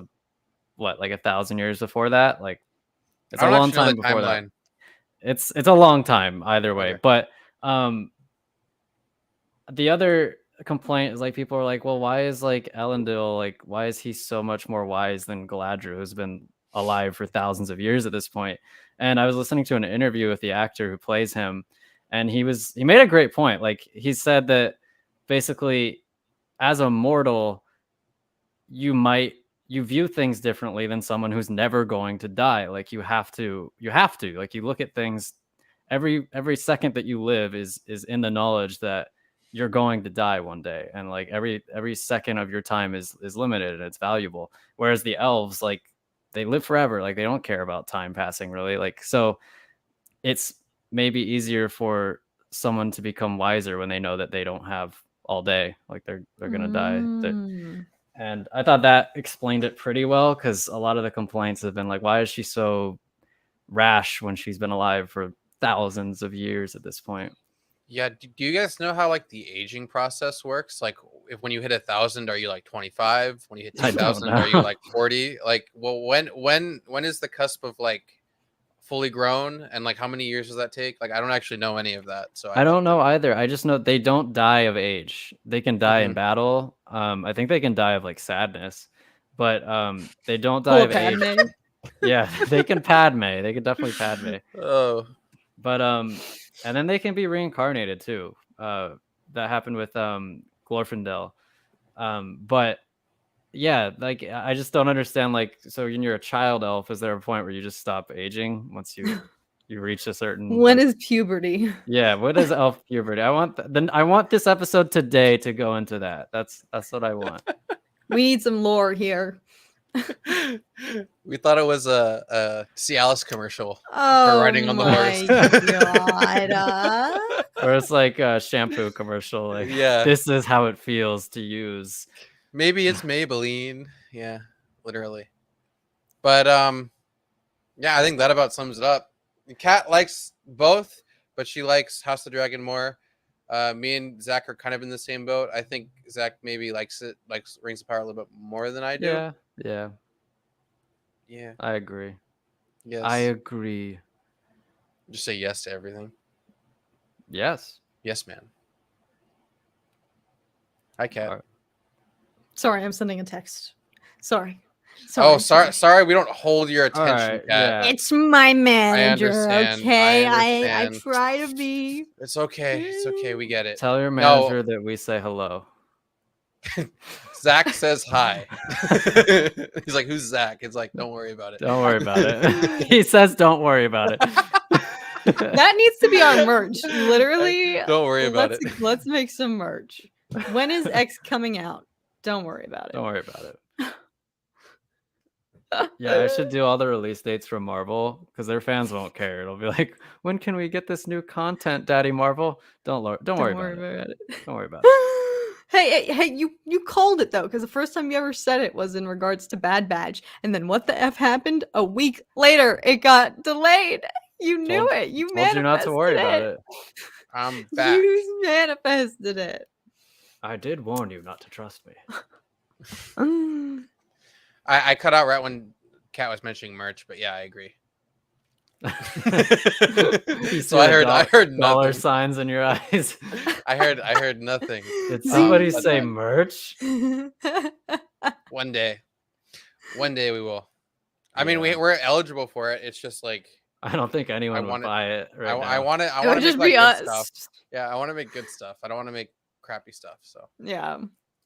like 1,000 years before that, like. It's a long time before that. It's a long time either way. Okay. But the other complaint is like people are like, well, why is like Elendil, like why is he so much more wise than Galadriel, who's been alive for thousands of years at this point? And I was listening to an interview with the actor who plays him, and he made a great point. Like he said that basically as a mortal, you view things differently than someone who's never going to die. Like you have to, like you look at things every second that you live is in the knowledge that you're going to die one day. And like every second of your time is limited and it's valuable. Whereas the elves, like they live forever. Like they don't care about time passing really. Like, so it's maybe easier for someone to become wiser when they know that they don't have all day. Like they're going to die. And I thought that explained it pretty well, because a lot of the complaints have been like, why is she so rash when she's been alive for thousands of years at this point? Yeah. Do you guys know how like the aging process works? Like when you hit 1,000, are you like 25? When you hit 2,000, are you like 40? Like, well, when is the cusp of like fully grown, and like how many years does that take? Like I don't actually know any of that, so I don't know either. I just know they don't die of age. They can die in battle. I think they can die of like sadness, but they don't die of age. Yeah, they can Padme. They can definitely Padme. Oh, but and then they can be reincarnated too. That happened with Glorfindel. But yeah, like I just don't understand. Like, so when you're a child elf, is there a point where you just stop aging once you reach a certain? When is puberty? Yeah, what is elf puberty? I want this episode today to go into that. That's what I want. We need some lore here. We thought it was a Cialis commercial. Oh riding on the my god. Or it's like a shampoo commercial. Like, Yeah. this is how it feels to use. Maybe it's Maybelline. Yeah, literally. But yeah, I think that about sums it up. Kat likes both, but she likes House of the Dragon more. Me and Zach are kind of in the same boat. I think Zach maybe likes Rings of Power a little bit more than I do. Yeah. I agree. Yes. I agree. Just say yes to everything. Yes. Yes, man. Hi, Kat. Sorry, I'm sending a text. Sorry. Sorry. We don't hold your attention, right, Kat. yeah. It's my manager. understand. Okay, I I try to be. It's okay. It's okay. We get it. Tell your manager that we say hello. Zach says hi. He's like, who's Zach? It's like, don't worry about it. Don't worry about it. He says, don't worry about it. That needs to be our merch. Literally. Don't worry about it. Let's make some merch. When is X coming out? Don't worry about it. Don't worry about it. Yeah, I should do all the release dates from Marvel because their fans won't care. It'll be like, when can we get this new content, Daddy Marvel? Don't worry about it. Don't worry about it. Hey, you called it though, because the first time you ever said it was in regards to Bad Batch, and then what the F happened? A week later, it got delayed. You knew it. You manifested you not to worry about it. I'm back. You manifested it. I did warn you not to trust me. I cut out right when Kat was mentioning merch, but yeah, I agree. So I heard dollar nothing. signs in your eyes. I heard nothing. Did somebody say merch? One day we will. I mean, we're eligible for it. It's just like I don't think anyone would buy it. Right now. I want to. I want to make like, good stuff. Yeah, I want to make good stuff. I don't want to make crappy stuff. So yeah,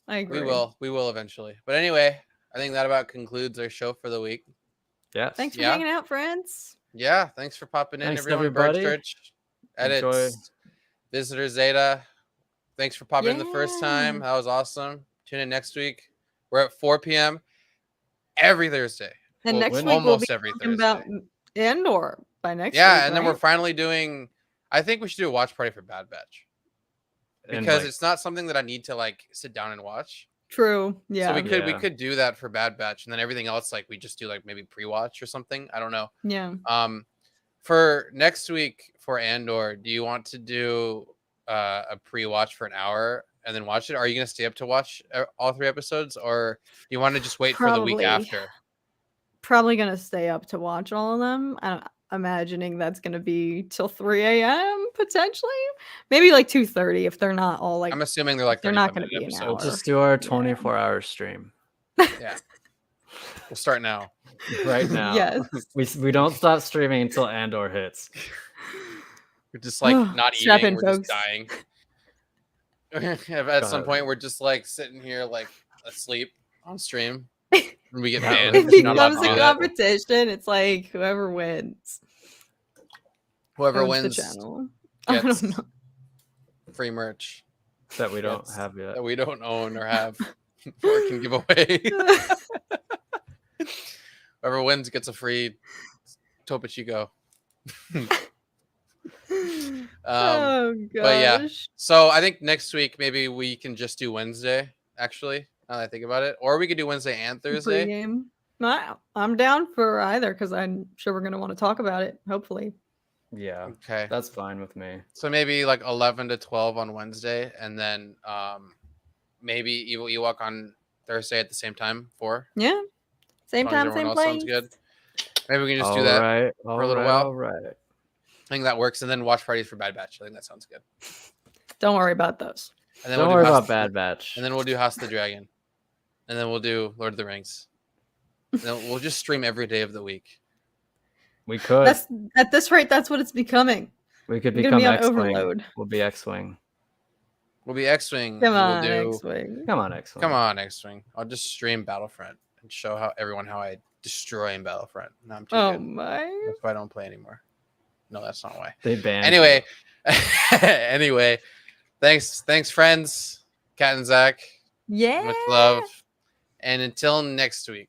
I agree. We will eventually. But anyway, I think that about concludes our show for the week. Yes. Thanks for hanging out, friends. Yeah, thanks for popping in, Thanks, everyone. everybody. Church edits, Enjoy. Visitor Zeta. Thanks for popping in the first time. That was awesome. Tune in next week. We're at 4 p.m. every Thursday. And next week almost we'll be every talking Thursday. about Andor by next week. Yeah, and then right? we're finally doing. I think we should do a watch party for Bad Batch because it's not something that I need to like sit down and watch. True. Yeah. So we could do that for Bad Batch, and then everything else like we just do like maybe pre-watch or something. I don't know. Yeah. For next week for Andor, do you want to do a pre-watch for an hour and then watch it? Are you going to stay up to watch all 3 episodes, or do you want to just wait for the week after? Probably going to stay up to watch all of them. I'm imagining that's going to be till 3 a.m. potentially. Maybe like 2:30 if they're not all like. I'm assuming they're like they're not going to be episodes. an hour. We'll just do our 24-hour stream. Yeah. We'll start now. Right now. Yes. We don't stop streaming until Andor hits. We're just like not eating. We're folks. just dying. At some point, we're just like sitting here like asleep on stream. And we get banned. It becomes a competition. It's like whoever wins. Whoever wins the channel. Gets I don't know. Free merch that we don't have yet. That we don't own or have or can give away. Whoever wins gets a free Topo Chico. Oh gosh. But yeah, so I think next week maybe we can just do Wednesday. Actually, now that I think about it, or we could do Wednesday and Thursday. Pre-game. I'm down for either because I'm sure we're gonna want to talk about it. Hopefully. Yeah. Okay. That's fine with me. So maybe like 11 to 12 on Wednesday, and then maybe Evil Ewok on Thursday at the same time. 4. Yeah. Same time, same place. Sounds good. Maybe we can just do that for a little while. All right. I think that works, and then watch parties for Bad Batch. I think that sounds good. Don't worry about those. And then Don't worry about Bad Batch. And then we'll do House of the Dragon, and then we'll do Lord of the Rings. And then we'll just stream every day of the week. We could. That's at this rate. That's what it's becoming. We could become X-Wing. overload. We'll be X-Wing. We'll be X-Wing. Come on, X-Wing. Come on, X-Wing. Come on, X-Wing. I'll just stream Battlefront and show everyone how I destroy in Battlefront. No, I'm too good. My! That's why I don't play anymore. No, that's not why. They banned. Anyway, thanks, friends. Kat and Zach. Yeah. Much love. And until next week.